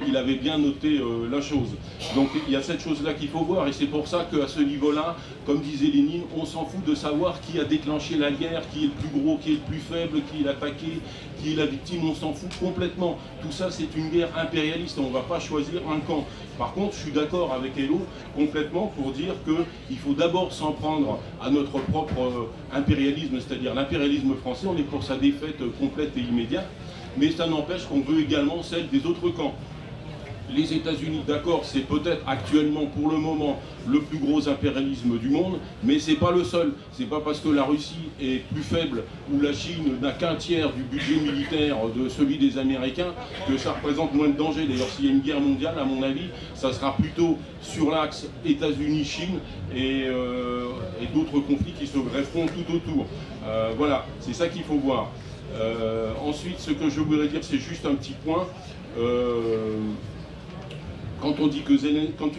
il avait bien noté la chose. Donc il y a cette chose-là qu'il faut voir, et c'est pour ça qu'à ce niveau-là, comme disait Lénine, on s'en fout de savoir qui a déclenché la guerre, qui est le plus gros, qui est le plus faible, qui est l'attaqué, qui est la victime, on s'en fout complètement. Tout ça, c'est une guerre impérialiste, on ne va pas choisir un camp. Par contre, je suis d'accord avec Hello complètement pour dire qu'il faut d'abord s'en prendre à notre propre impérialisme, c'est-à-dire l'impérialisme français. On est pour sa défaite complète et immédiate, mais ça n'empêche qu'on veut également celle des autres camps. Les États-Unis, d'accord, c'est peut-être actuellement, pour le moment, le plus gros impérialisme du monde, mais c'est pas le seul. C'est pas parce que la Russie est plus faible ou la Chine n'a qu'un tiers du budget militaire de celui des Américains que ça représente moins de danger. D'ailleurs, s'il y a une guerre mondiale, à mon avis, ça sera plutôt sur l'axe États-Unis-Chine et d'autres conflits qui se grefferont tout autour. Voilà, c'est ça qu'il faut voir. Ensuite, ce que je voudrais dire, c'est juste un petit point. Quand tu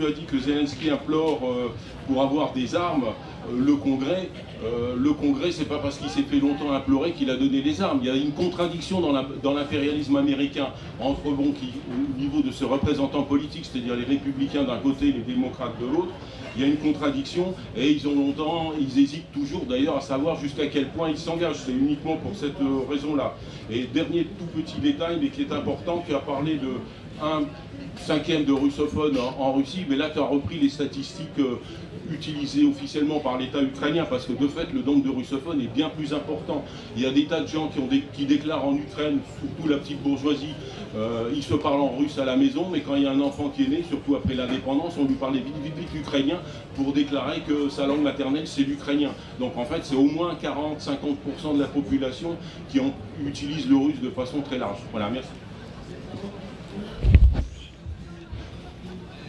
as dit que Zelensky implore pour avoir des armes, le Congrès, c'est pas parce qu'il s'est fait longtemps implorer qu'il a donné des armes. Il y a une contradiction dans l'impérialisme américain entre, au niveau de ses représentants politiques, c'est-à-dire les républicains d'un côté et les démocrates de l'autre. Il y a une contradiction et ils hésitent toujours d'ailleurs à savoir jusqu'à quel point ils s'engagent. C'est uniquement pour cette raison-là. Et dernier tout petit détail, mais qui est important, tu as parlé de 1/5 de russophones en Russie, mais là tu as repris les statistiques utilisées officiellement par l'État ukrainien, parce que de fait le nombre de russophones est bien plus important. Il y a des tas de gens qui déclarent en Ukraine, surtout la petite bourgeoisie, ils se parlent en russe à la maison, mais quand il y a un enfant qui est né, surtout après l'indépendance, on lui parlait vite ukrainien pour déclarer que sa langue maternelle c'est l'ukrainien. Donc en fait c'est au moins 40-50% de la population qui utilise le russe de façon très large. Voilà, merci.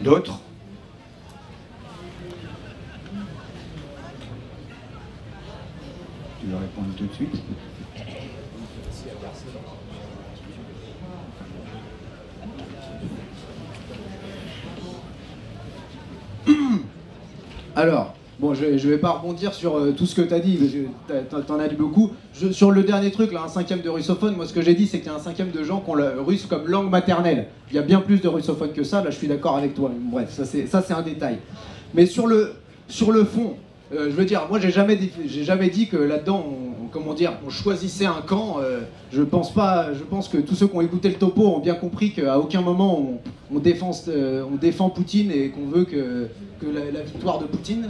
D'autres? Tu veux répondre tout de suite? Alors, bon, je vais pas rebondir sur tout ce que tu as dit, parce que t'en as dit beaucoup. Sur le dernier truc, là, 1/5 de russophones, moi ce que j'ai dit, c'est qu'il y a 1/5 de gens qui ont le russe comme langue maternelle. Il y a bien plus de russophones que ça, là je suis d'accord avec toi. Bref, ça c'est un détail. Mais sur le fond, je veux dire, moi j'ai jamais dit que là-dedans, on choisissait un camp. Je pense que tous ceux qui ont écouté le topo ont bien compris qu'à aucun moment on défend Poutine et qu'on veut que la victoire de Poutine.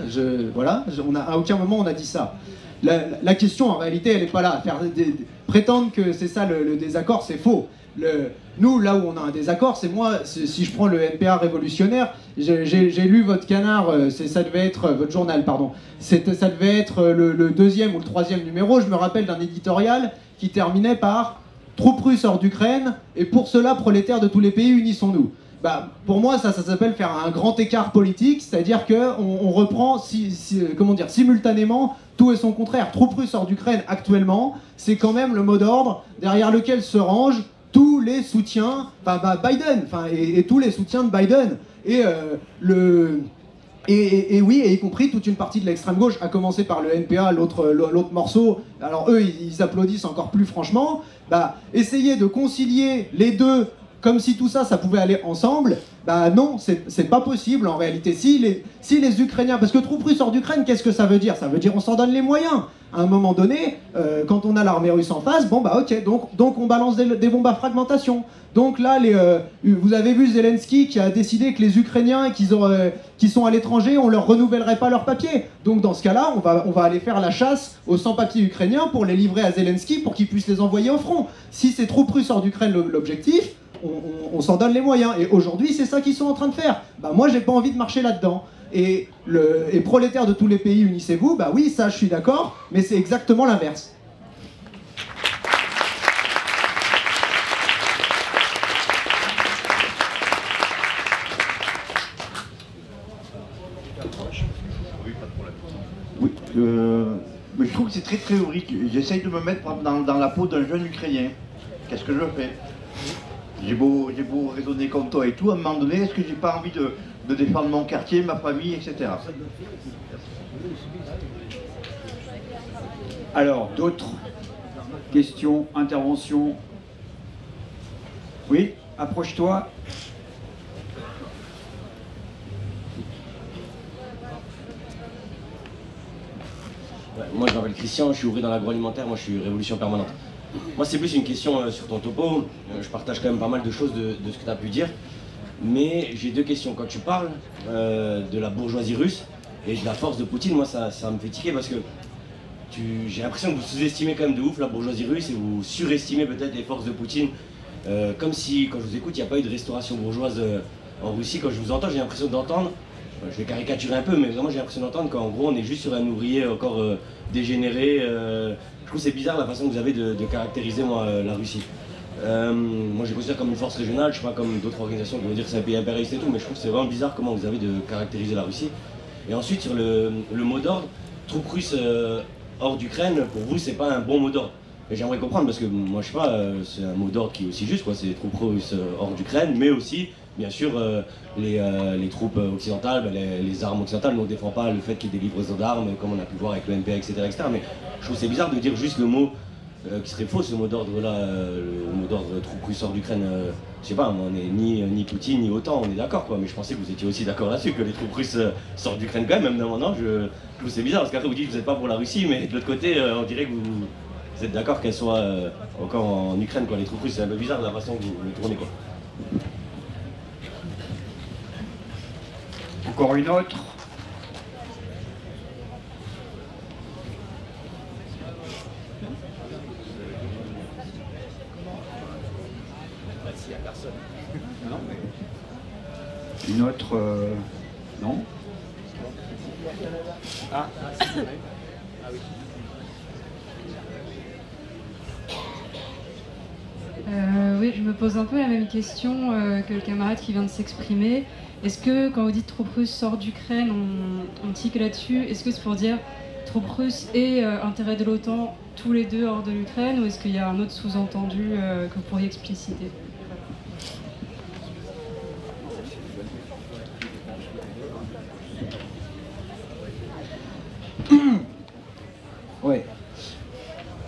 À aucun moment on a dit ça. La question en réalité elle n'est pas là. Prétendre que c'est ça le désaccord, c'est faux. Nous, là où on a un désaccord, c'est moi, si je prends le NPA révolutionnaire, j'ai lu votre canard, ça devait être, votre journal, pardon, ça devait être le 2e ou le 3e numéro, je me rappelle d'un éditorial qui terminait par « Troupes russes hors d'Ukraine, et pour cela, prolétaires de tous les pays, unissons-nous ». Bah, pour moi, ça s'appelle faire un grand écart politique, c'est-à-dire qu'on reprend simultanément tout et son contraire. Troupes russes hors d'Ukraine, actuellement, c'est quand même le mot d'ordre derrière lequel se rangent tous les soutiens, Biden, et tous les soutiens de Biden. Et y compris toute une partie de l'extrême gauche, à commencer par le NPA, l'autre morceau. Alors eux, ils applaudissent encore plus franchement. Essayer de concilier les deux comme si tout ça, ça pouvait aller ensemble. Bah non, c'est pas possible en réalité. Si les Ukrainiens, parce que troupes russes hors d'Ukraine, qu'est-ce que ça veut dire? Ça veut dire on s'en donne les moyens. À un moment donné, quand on a l'armée russe en face, bon bah ok, donc on balance des bombes à fragmentation. Donc là, vous avez vu Zelensky qui a décidé que les Ukrainiens qui sont à l'étranger, on leur renouvellerait pas leurs papiers. Donc dans ce cas-là, on va aller faire la chasse aux sans-papiers ukrainiens pour les livrer à Zelensky pour qu'il puisse les envoyer au front. Si c'est troupes russes hors d'Ukraine l'objectif, on s'en donne les moyens. Et aujourd'hui, c'est ça qu'ils sont en train de faire. Bah moi, j'ai pas envie de marcher là-dedans. Et prolétaires de tous les pays, unissez-vous. Bah oui, ça, je suis d'accord, mais c'est exactement l'inverse. Oui, mais je trouve que c'est très théorique. J'essaye de me mettre dans la peau d'un jeune Ukrainien. Qu'est-ce que je fais? J'ai beau raisonner comme toi et tout, à un moment donné, est-ce que j'ai pas envie de défendre mon quartier, ma famille, etc. Alors, d'autres questions, interventions? Oui, approche-toi. Ouais, moi je m'appelle Christian, je suis ouvrier dans l'agroalimentaire, moi je suis Révolution Permanente. Moi c'est plus une question sur ton topo, je partage quand même pas mal de choses de ce que tu as pu dire, mais j'ai deux questions. Quand tu parles de la bourgeoisie russe et de la force de Poutine, moi ça me fait tiquer parce que j'ai l'impression que vous sous-estimez quand même de ouf la bourgeoisie russe et vous surestimez peut-être les forces de Poutine, comme si quand je vous écoute il n'y a pas eu de restauration bourgeoise en Russie. Quand je vous entends j'ai l'impression d'entendre, je vais caricaturer un peu, mais vraiment j'ai l'impression d'entendre qu'en gros on est juste sur un ouvrier encore dégénéré. Je trouve c'est bizarre la façon que vous avez de caractériser moi, la Russie. Moi je les considère comme une force régionale, je sais pas comme d'autres organisations qui vont dire que c'est un pays impérialiste et tout, mais je trouve que c'est vraiment bizarre comment vous avez de caractériser la Russie. Et ensuite sur le mot d'ordre, troupes russes hors d'Ukraine, pour vous c'est pas un bon mot d'ordre. Et j'aimerais comprendre parce que moi je sais pas, c'est un mot d'ordre qui est aussi juste, quoi, c'est les troupes russes hors d'Ukraine, mais aussi bien sûr les troupes occidentales, les armes occidentales. Nous on défend pas le fait qu'il y ait des livraisons d'armes comme on a pu voir avec le NPA, etc., etc. Mais je trouve c'est bizarre de dire juste le mot qui serait faux, ce mot d'ordre là, le mot d'ordre troupes russes hors d'Ukraine. Je sais pas, moi, on est ni Poutine ni OTAN, on est d'accord quoi, mais je pensais que vous étiez aussi d'accord là-dessus, que les troupes russes sortent d'Ukraine quand même maintenant. Je trouve c'est bizarre parce qu'après vous dites que vous n'êtes pas pour la Russie, mais de l'autre côté on dirait que vous êtes d'accord qu'elles soient encore en Ukraine quoi, les troupes russes. C'est un peu bizarre la façon que vous le tournez quoi. Encore une autre? Une autre? Non? Ah. Oui, je me pose un peu la même question que le camarade qui vient de s'exprimer. Est-ce que quand vous dites troupes russes sort d'Ukraine, on tique là-dessus, est-ce que c'est pour dire troupes russes et intérêt de l'OTAN, tous les deux hors de l'Ukraine, ou est-ce qu'il y a un autre sous-entendu que vous pourriez expliciter? Ouais.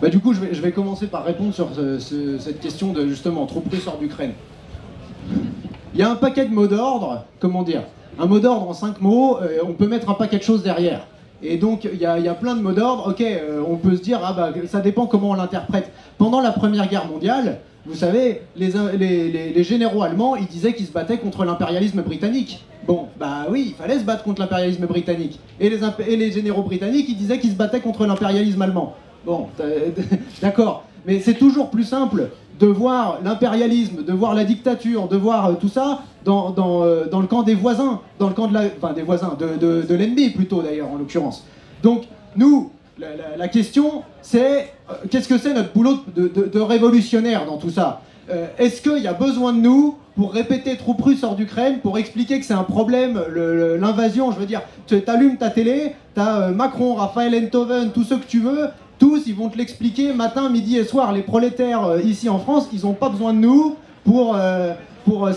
Bah du coup, je vais commencer par répondre sur cette question de justement troupes russes hors d'Ukraine. Il y a un paquet de mots d'ordre, comment dire, un mot d'ordre en 5 mots, on peut mettre un paquet de choses derrière. Et donc il y a plein de mots d'ordre, ok, on peut se dire, ah bah ça dépend comment on l'interprète. Pendant la Première Guerre mondiale, vous savez, les généraux allemands, ils disaient qu'ils se battaient contre l'impérialisme britannique. Bon, bah oui, il fallait se battre contre l'impérialisme britannique. Et les généraux britanniques, ils disaient qu'ils se battaient contre l'impérialisme allemand. Bon, d'accord, mais c'est toujours plus simple de voir l'impérialisme, de voir la dictature, de voir tout ça dans le camp des voisins, dans le camp de l'ennemi plutôt d'ailleurs en l'occurrence. Donc nous, la question c'est qu'est-ce que c'est notre boulot de révolutionnaire dans tout ça? Est-ce qu'il y a besoin de nous pour répéter troupes russes hors d'Ukraine, pour expliquer que c'est un problème, l'invasion? Je veux dire, tu allumes ta télé, t'as Macron, Raphaël Enthoven, tous ceux que tu veux, tous ils vont te l'expliquer matin, midi et soir. Les prolétaires ici en France, ils n'ont pas besoin de nous pour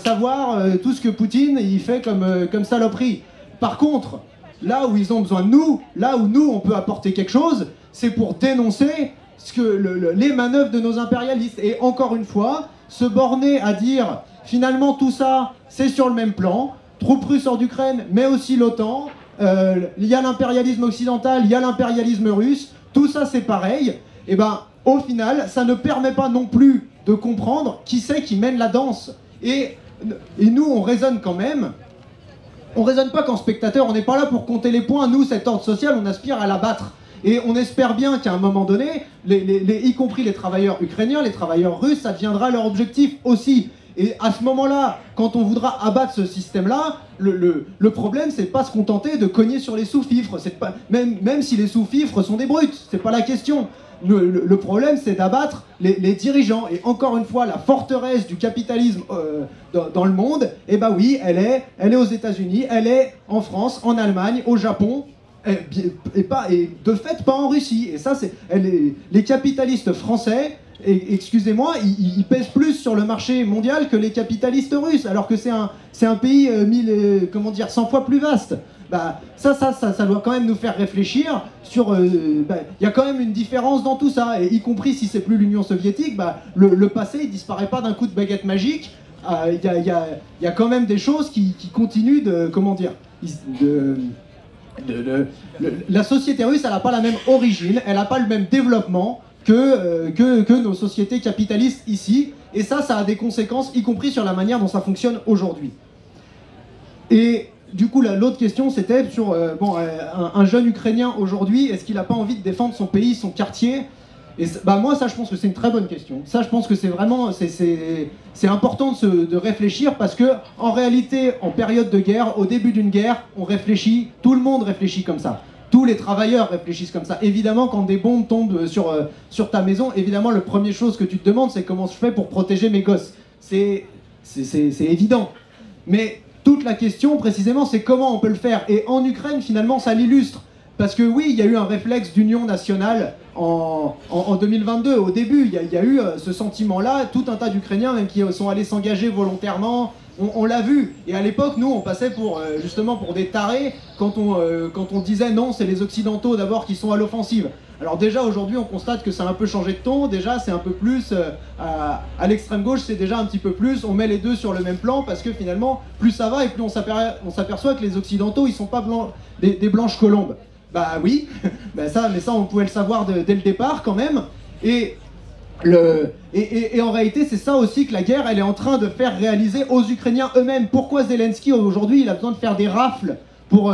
savoir tout ce que Poutine il fait comme saloperie. Par contre, là où ils ont besoin de nous, là où nous on peut apporter quelque chose, c'est pour dénoncer les manœuvres de nos impérialistes. Et encore une fois, se borner à dire finalement tout ça c'est sur le même plan, troupes russes hors d'Ukraine mais aussi l'OTAN, il y a l'impérialisme occidental, il y a l'impérialisme russe, tout ça c'est pareil, et ben au final ça ne permet pas non plus de comprendre qui c'est qui mène la danse. Et nous on raisonne quand même, on raisonne pas qu'en spectateur, on n'est pas là pour compter les points, nous cet ordre social on aspire à l'abattre. Et on espère bien qu'à un moment donné, y compris les travailleurs ukrainiens, les travailleurs russes, ça deviendra leur objectif aussi. Et à ce moment-là, quand on voudra abattre ce système-là, le problème, c'est pas se contenter de cogner sur les sous-fifres. Même si les sous-fifres sont des brutes, c'est pas la question. Le problème, c'est d'abattre les dirigeants. Et encore une fois, la forteresse du capitalisme dans le monde, eh ben oui, elle est aux États-Unis, elle est en France, en Allemagne, au Japon. Et de fait pas en Russie. Et ça, c'est les capitalistes français, excusez-moi, ils pèsent plus sur le marché mondial que les capitalistes russes, alors que c'est un pays 100 fois plus vaste. Bah, ça doit quand même nous faire réfléchir sur... Il y a quand même une différence dans tout ça, et y compris si c'est plus l'Union soviétique, bah, le passé il disparaît pas d'un coup de baguette magique. Il y a quand même des choses qui continuent de... Comment dire la société russe, elle n'a pas la même origine, elle n'a pas le même développement que nos sociétés capitalistes ici, et ça a des conséquences, y compris sur la manière dont ça fonctionne aujourd'hui. Et du coup, l'autre question, c'était sur un jeune Ukrainien aujourd'hui, est-ce qu'il n'a pas envie de défendre son pays, son quartier? Et moi, ça, je pense que c'est une très bonne question. Ça, je pense que c'est vraiment, c'est important de réfléchir, parce que en réalité, en période de guerre, au début d'une guerre, on réfléchit, tout le monde réfléchit comme ça. Tous les travailleurs réfléchissent comme ça. Évidemment, quand des bombes tombent sur ta maison, évidemment, la première chose que tu te demandes, c'est comment je fais pour protéger mes gosses. C'est évident. Mais toute la question, précisément, c'est comment on peut le faire. Et en Ukraine, finalement, ça l'illustre. Parce que oui, il y a eu un réflexe d'union nationale en 2022. Au début, il y a eu ce sentiment-là, tout un tas d'Ukrainiens même qui sont allés s'engager volontairement. On l'a vu. Et à l'époque, nous, on passait justement pour des tarés quand on disait non, c'est les Occidentaux d'abord qui sont à l'offensive. Alors déjà, aujourd'hui, on constate que ça a un peu changé de ton. Déjà, c'est un peu plus... à l'extrême gauche, c'est déjà un petit peu plus... On met les deux sur le même plan parce que finalement, plus ça va et plus on s'aperçoit que les Occidentaux, ils sont pas des blanches colombes. Bah oui, mais ça on pouvait le savoir dès le départ quand même. Et en réalité, c'est ça aussi que la guerre, elle est en train de faire réaliser aux Ukrainiens eux-mêmes. Pourquoi Zelensky aujourd'hui, il a besoin de faire des rafles pour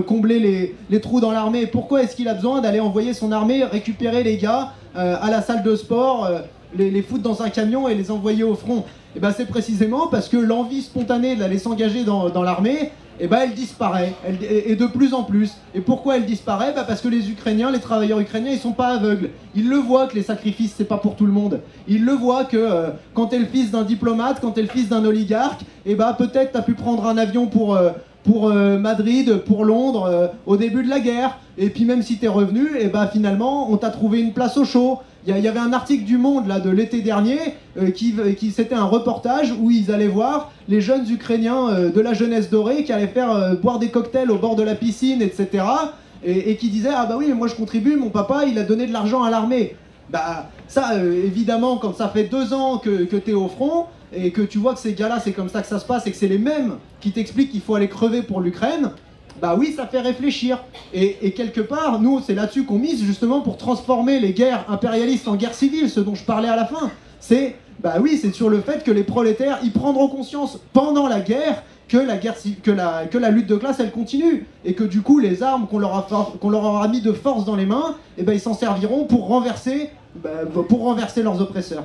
combler les trous dans l'armée? Pourquoi est-ce qu'il a besoin d'aller envoyer son armée récupérer les gars à la salle de sport, les foutre dans un camion et les envoyer au front? Et ben c'est précisément parce que l'envie spontanée d'aller s'engager dans l'armée, et ben elle disparaît, et de plus en plus. Et pourquoi elle disparaît? Parce que les Ukrainiens, les travailleurs ukrainiens, ils sont pas aveugles. Ils le voient que les sacrifices, c'est pas pour tout le monde. Ils le voient que quand t'es le fils d'un diplomate, quand t'es le fils d'un oligarque, et ben peut-être t'as pu prendre un avion pour Madrid, pour Londres, au début de la guerre. Et puis même si t'es revenu, et ben finalement, on t'a trouvé une place au chaud. Il y avait un article du Monde là, de l'été dernier qui c'était un reportage où ils allaient voir les jeunes Ukrainiens de la jeunesse dorée qui allaient faire boire des cocktails au bord de la piscine, etc. Et qui disaient ah bah oui mais moi je contribue, mon papa il a donné de l'argent à l'armée. Bah ça évidemment quand ça fait 2 ans que t'es au front et que tu vois que ces gars-là c'est comme ça que ça se passe et que c'est les mêmes qui t'expliquent qu'il faut aller crever pour l'Ukraine. Bah oui, ça fait réfléchir. Et quelque part, nous, c'est là-dessus qu'on mise justement pour transformer les guerres impérialistes en guerre civile, ce dont je parlais à la fin. C'est sur le fait que les prolétaires, ils prendront conscience pendant la guerre que la lutte de classe, elle continue. Et que du coup, les armes qu'on leur aura mis de force dans les mains, eh ben, ils s'en serviront pour renverser leurs oppresseurs.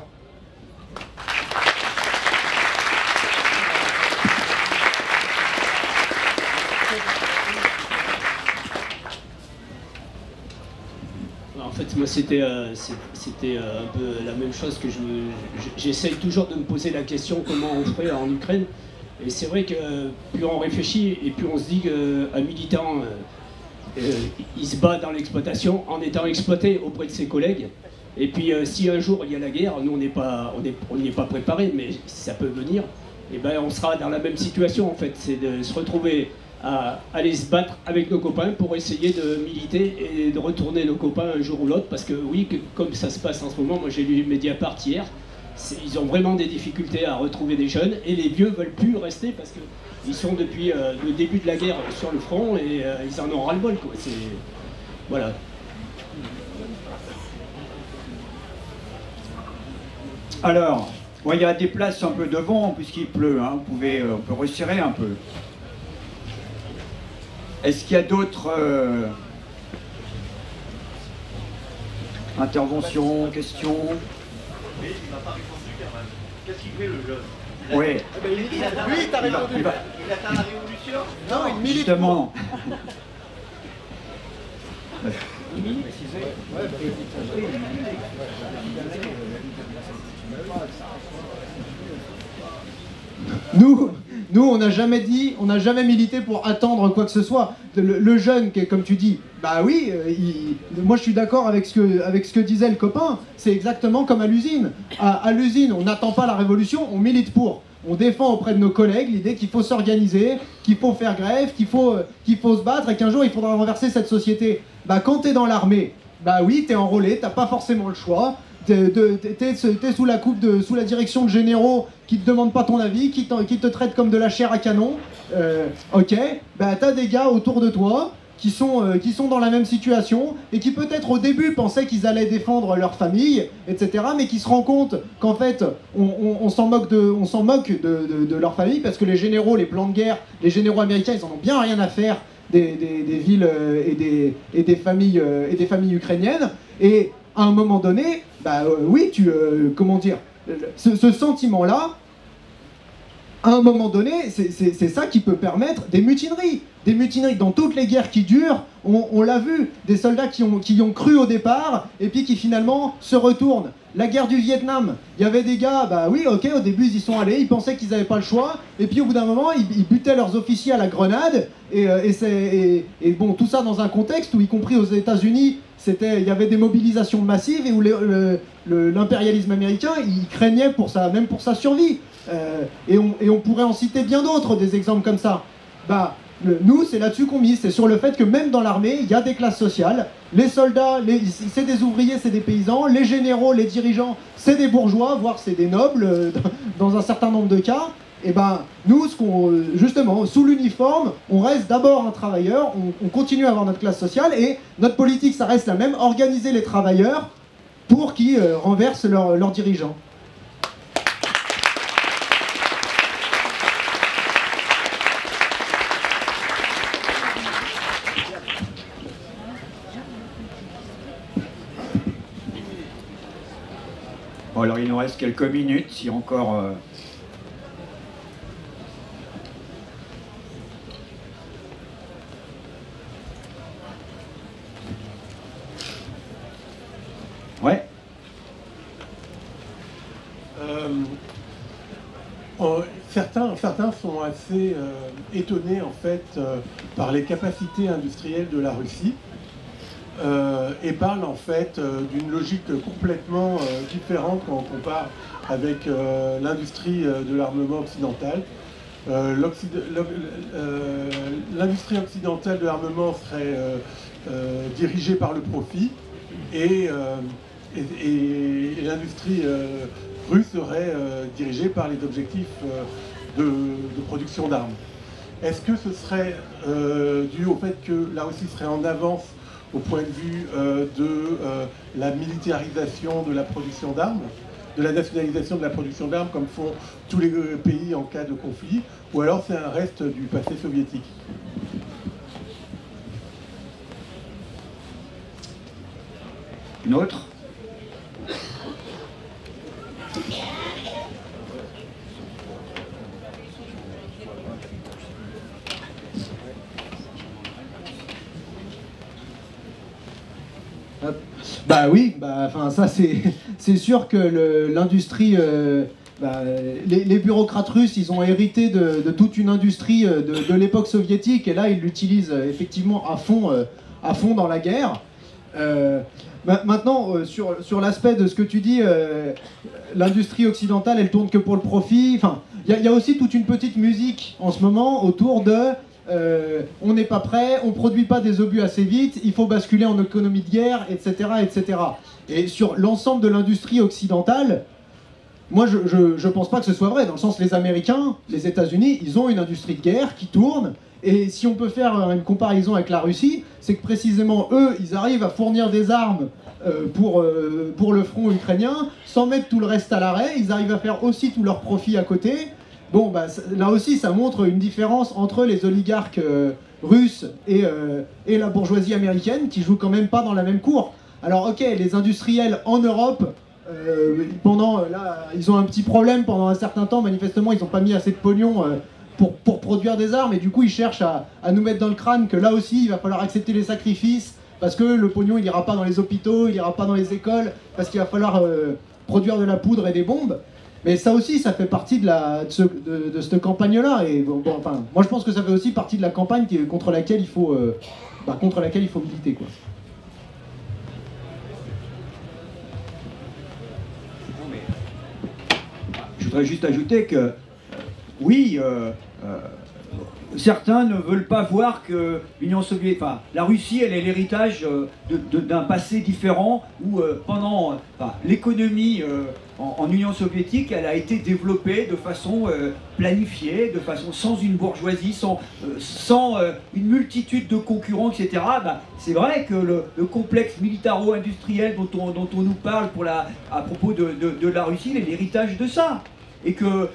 En fait, moi, c'était un peu la même chose que j'essaye toujours de me poser la question comment on ferait en Ukraine. Et c'est vrai que plus on réfléchit et plus on se dit qu'un militant, il se bat dans l'exploitation en étant exploité auprès de ses collègues. Et puis si un jour il y a la guerre, nous on n'y est pas préparé, mais ça peut venir, et ben on sera dans la même situation en fait, c'est de se retrouver à aller se battre avec nos copains pour essayer de militer et de retourner nos copains un jour ou l'autre, parce que oui, comme ça se passe en ce moment, moi j'ai lu Mediapart hier, ils ont vraiment des difficultés à retrouver des jeunes, et les vieux veulent plus rester parce qu'ils sont depuis le début de la guerre sur le front et ils en ont ras-le-bol, quoi. Voilà. Alors, bon, il y a des places un peu devant puisqu'il pleut, hein. On peut resserrer un peu. Est-ce qu'il y a d'autres interventions, questions? Mais il m'a pas répondu quand même. Qu'est-ce qu'il fait le jeune? Oui. Lui, t'as répondu. Il attend la révolution? Non, il milite. Justement. Nous, on n'a jamais dit, on n'a jamais milité pour attendre quoi que ce soit. Le jeune, qui est, comme tu dis, bah oui, moi je suis d'accord avec ce que disait le copain. C'est exactement comme à l'usine. À l'usine, on n'attend pas la révolution, on milite pour. On défend auprès de nos collègues l'idée qu'il faut s'organiser, qu'il faut faire grève, qu'il faut se battre et qu'un jour il faudra renverser cette société. Bah quand t'es dans l'armée, bah oui, t'es enrôlé, t'as pas forcément le choix. T'es sous la direction de généraux qui te demandent pas ton avis, qui te traitent comme de la chair à canon. Ok, bah t'as des gars autour de toi qui sont dans la même situation et qui peut-être au début pensaient qu'ils allaient défendre leur famille, etc. Mais qui se rendent compte qu'en fait on s'en moque de leur famille parce que les généraux, les plans de guerre, les généraux américains, ils en ont bien rien à faire des villes et des familles ukrainiennes. Et à un moment donné, bah oui, comment dire, ce sentiment-là, à un moment donné, c'est ça qui peut permettre des mutineries. Des mutineries dans toutes les guerres qui durent, on l'a vu, des soldats qui ont cru au départ et puis qui finalement se retournent. La guerre du Vietnam, il y avait des gars, bah oui, ok, au début ils y sont allés, ils pensaient qu'ils n'avaient pas le choix, et puis au bout d'un moment, ils butaient leurs officiers à la grenade, et bon, tout ça dans un contexte où, y compris aux États-Unis, il y avait des mobilisations massives et où l'impérialisme américain, il craignait même pour sa survie. Et on pourrait en citer bien d'autres, des exemples comme ça. Bah, nous, c'est là-dessus qu'on mise, c'est sur le fait que même dans l'armée, il y a des classes sociales. Les soldats, c'est des ouvriers, c'est des paysans. Les généraux, les dirigeants, c'est des bourgeois, voire c'est des nobles, dans un certain nombre de cas. Et ben, nous, justement, sous l'uniforme, on reste d'abord un travailleur, on continue à avoir notre classe sociale, et notre politique, ça reste la même, organiser les travailleurs pour qu'ils renversent leurs dirigeants. Bon, alors il nous reste quelques minutes, si encore... Ouais. Certains sont assez étonnés en fait par les capacités industrielles de la Russie et parlent en fait d'une logique complètement différente quand on compare avec l'industrie de l'armement occidental. L'industrie occidentale de l'armement serait dirigée par le profit et l'industrie russe serait dirigée par les objectifs de production d'armes. Est-ce que ce serait dû au fait que la Russie serait en avance au point de vue de la militarisation de la production d'armes, de la nationalisation de la production d'armes comme font tous les pays en cas de conflit, ou alors c'est un reste du passé soviétique? Une autre? Bah oui, enfin ça c'est sûr que l'industrie, les bureaucrates russes, ils ont hérité de toute une industrie de l'époque soviétique et là ils l'utilisent effectivement à fond dans la guerre. Maintenant, sur l'aspect de ce que tu dis, l'industrie occidentale, elle tourne que pour le profit. Enfin, il y a aussi toute une petite musique en ce moment autour de on n'est pas prêt, on produit pas des obus assez vite, il faut basculer en économie de guerre, etc., etc. Et sur l'ensemble de l'industrie occidentale, moi je pense pas que ce soit vrai, dans le sens les Américains, les États-Unis, ils ont une industrie de guerre qui tourne, et si on peut faire une comparaison avec la Russie, c'est que précisément eux, ils arrivent à fournir des armes pour le front ukrainien, sans mettre tout le reste à l'arrêt, ils arrivent à faire aussi tous leurs profits à côté. Bon, bah, là aussi, ça montre une différence entre les oligarques russes et la bourgeoisie américaine, qui jouent quand même pas dans la même cour. Alors ok, les industriels en Europe, là, ils ont un petit problème pendant un certain temps, manifestement, ils n'ont pas mis assez de pognon pour produire des armes, et du coup, ils cherchent à nous mettre dans le crâne que là aussi, il va falloir accepter les sacrifices, parce que le pognon, il ira pas dans les hôpitaux, il ira pas dans les écoles, parce qu'il va falloir produire de la poudre et des bombes. Mais ça aussi, ça fait partie de cette campagne-là. Et enfin, moi, je pense que ça fait aussi partie de la campagne contre laquelle il faut militer, quoi. Je voudrais juste ajouter que, oui, certains ne veulent pas voir que l'Union soviétique, enfin, la Russie, elle est l'héritage d'un passé différent où l'économie en Union soviétique, elle a été développée de façon planifiée, de façon sans une bourgeoisie, sans une multitude de concurrents, etc. C'est vrai que le complexe militaro-industriel dont on nous parle à propos de la Russie, il est l'héritage de ça. Et que,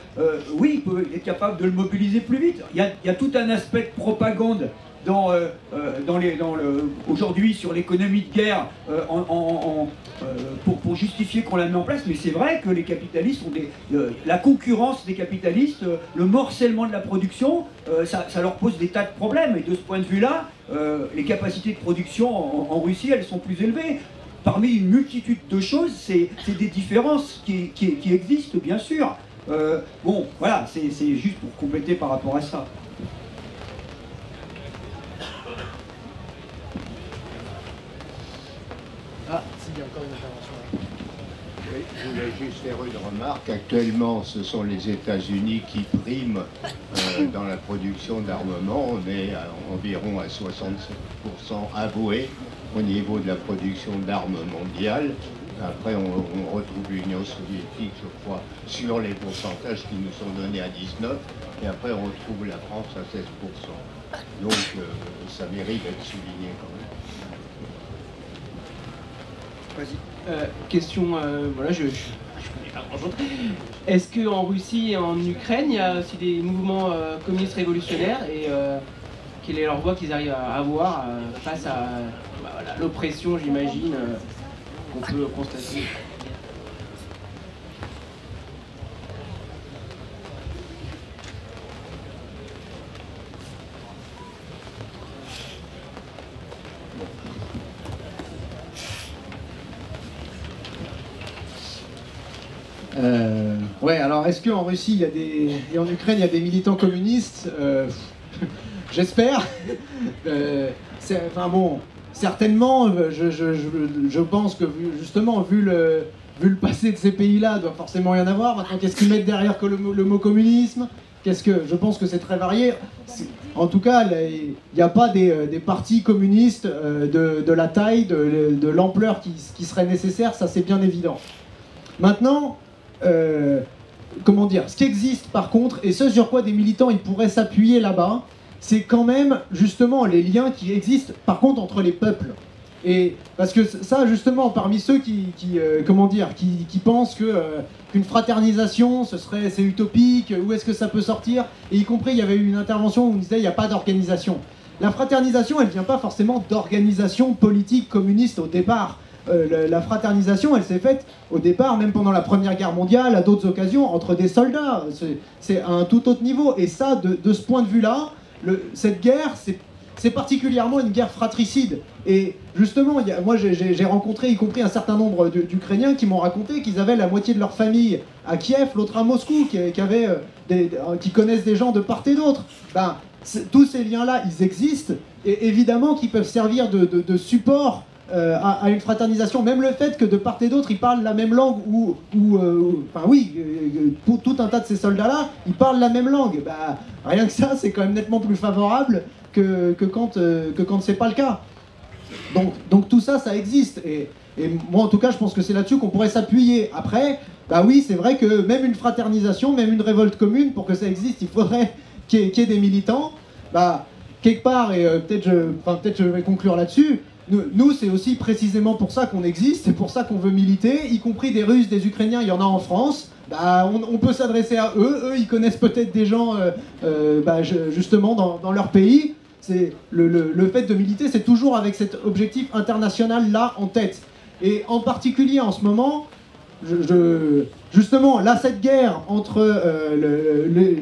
oui, il est capable de le mobiliser plus vite. Il y a tout un aspect de propagande aujourd'hui sur l'économie de guerre pour justifier qu'on la met en place, mais c'est vrai que les capitalistes ont la concurrence des capitalistes, le morcellement de la production, ça leur pose des tas de problèmes, et de ce point de vue-là, les capacités de production en Russie, elles sont plus élevées. Parmi une multitude de choses, c'est des différences qui existent, bien sûr. Bon, voilà, c'est juste pour compléter par rapport à ça. Ah, s'il y a encore une intervention. Oui, je voulais juste faire une remarque. Actuellement, ce sont les États-Unis qui priment dans la production d'armement. On est environ à 67% avoué au niveau de la production d'armes mondiales. Après, on retrouve l'Union soviétique, je crois, sur les pourcentages qui nous sont donnés à 19%. Et après, on retrouve la France à 16%. Donc, ça mérite d'être souligné quand même. Vas-y. Question, voilà, je connais pas grand-chose. Est-ce qu'en Russie et en Ukraine, il y a aussi des mouvements communistes révolutionnaires et quelle est leur voix qu'ils arrivent à avoir face à voilà, l'oppression, j'imagine, qu'on peut constater? Ouais, alors est-ce qu'en Russie et en Ukraine il y a des militants communistes? J'espère. Enfin bon, certainement, je pense que vu le passé de ces pays-là, doit forcément y en avoir. Maintenant, qu'est-ce qu'ils mettent derrière que le mot communisme? Je pense que c'est très varié. En tout cas, il n'y a pas des partis communistes de la taille, de l'ampleur qui serait nécessaire, ça c'est bien évident. Maintenant, comment dire, ce qui existe par contre, et ce sur quoi des militants ils pourraient s'appuyer là-bas, c'est quand même justement les liens qui existent par contre entre les peuples. Et parce que ça justement, parmi ceux qui pensent qu'une fraternisation c'est utopique, où est-ce que ça peut sortir, et y compris il y avait eu une intervention où on disait il n'y a pas d'organisation. La fraternisation elle vient pas forcément d'organisation politique communiste au départ. La fraternisation, elle s'est faite au départ, même pendant la Première Guerre mondiale, à d'autres occasions, entre des soldats. C'est à un tout autre niveau. Et ça, de ce point de vue-là, cette guerre, c'est particulièrement une guerre fratricide. Et justement, moi j'ai rencontré, y compris un certain nombre d'Ukrainiens qui m'ont raconté qu'ils avaient la moitié de leur famille à Kiev, l'autre à Moscou, qui connaissent des gens de part et d'autre. Ben, tous ces liens-là, ils existent. Et évidemment qu'ils peuvent servir de support à une fraternisation, même le fait que de part et d'autre ils parlent la même langue enfin oui, pour tout un tas de ces soldats-là, ils parlent la même langue. Bah, rien que ça, c'est quand même nettement plus favorable que quand c'est pas le cas. Donc tout ça, ça existe. Et moi, en tout cas, je pense que c'est là-dessus qu'on pourrait s'appuyer. Après, Bah oui, c'est vrai que même une fraternisation, même une révolte commune, pour que ça existe, il faudrait qu'il y ait des militants. Bah, quelque part, et peut-être je vais conclure là-dessus, nous c'est aussi précisément pour ça qu'on existe, c'est pour ça qu'on veut militer, y compris des Russes, des Ukrainiens, il y en a en France. Bah, on peut s'adresser à eux, ils connaissent peut-être des gens justement dans leur pays. C'est le fait de militer, c'est toujours avec cet objectif international là en tête. Et en particulier en ce moment, justement, là, cette guerre entre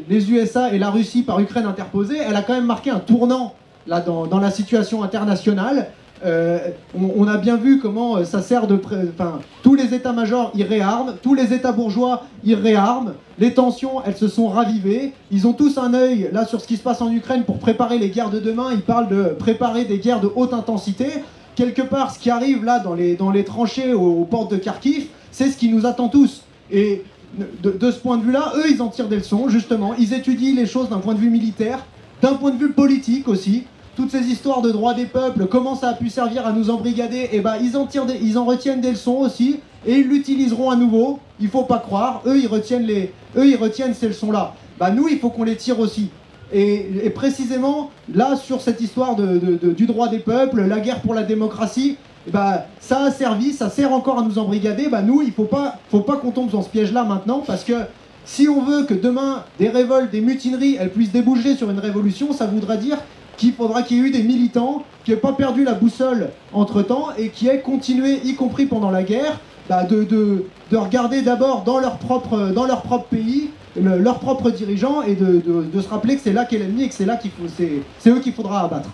les USA et la Russie par Ukraine interposée, elle a quand même marqué un tournant là, dans la situation internationale. On a bien vu comment ça sert de... tous les états-majors, ils réarment, tous les états bourgeois, ils réarment, les tensions, elles se sont ravivées, ils ont tous un œil là sur ce qui se passe en Ukraine pour préparer les guerres de demain, ils parlent de préparer des guerres de haute intensité. Quelque part, ce qui arrive là dans les tranchées aux portes de Kharkiv, c'est ce qui nous attend tous. Et de ce point de vue-là, eux, ils en tirent des leçons, justement, ils étudient les choses d'un point de vue militaire, d'un point de vue politique aussi. Toutes ces histoires de droits des peuples, comment ça a pu servir à nous embrigader, et ils en retiennent des leçons aussi, et ils l'utiliseront à nouveau. Il faut pas croire, eux ils retiennent ces leçons-là. Bah nous, il faut qu'on les tire aussi. Et précisément là sur cette histoire du droit des peuples, la guerre pour la démocratie, ça a servi, ça sert encore à nous embrigader. Nous, il faut pas qu'on tombe dans ce piège-là maintenant, parce que si on veut que demain des révoltes, des mutineries, elles puissent déboucher sur une révolution, ça voudra dire qu'il faudra qu'il y ait eu des militants qui n'aient pas perdu la boussole entre-temps et qui aient continué, y compris pendant la guerre, de regarder d'abord dans leur propre pays, leurs propres dirigeants, et de se rappeler que c'est là qu'est l'ennemi et que c'est eux qu'il faudra abattre.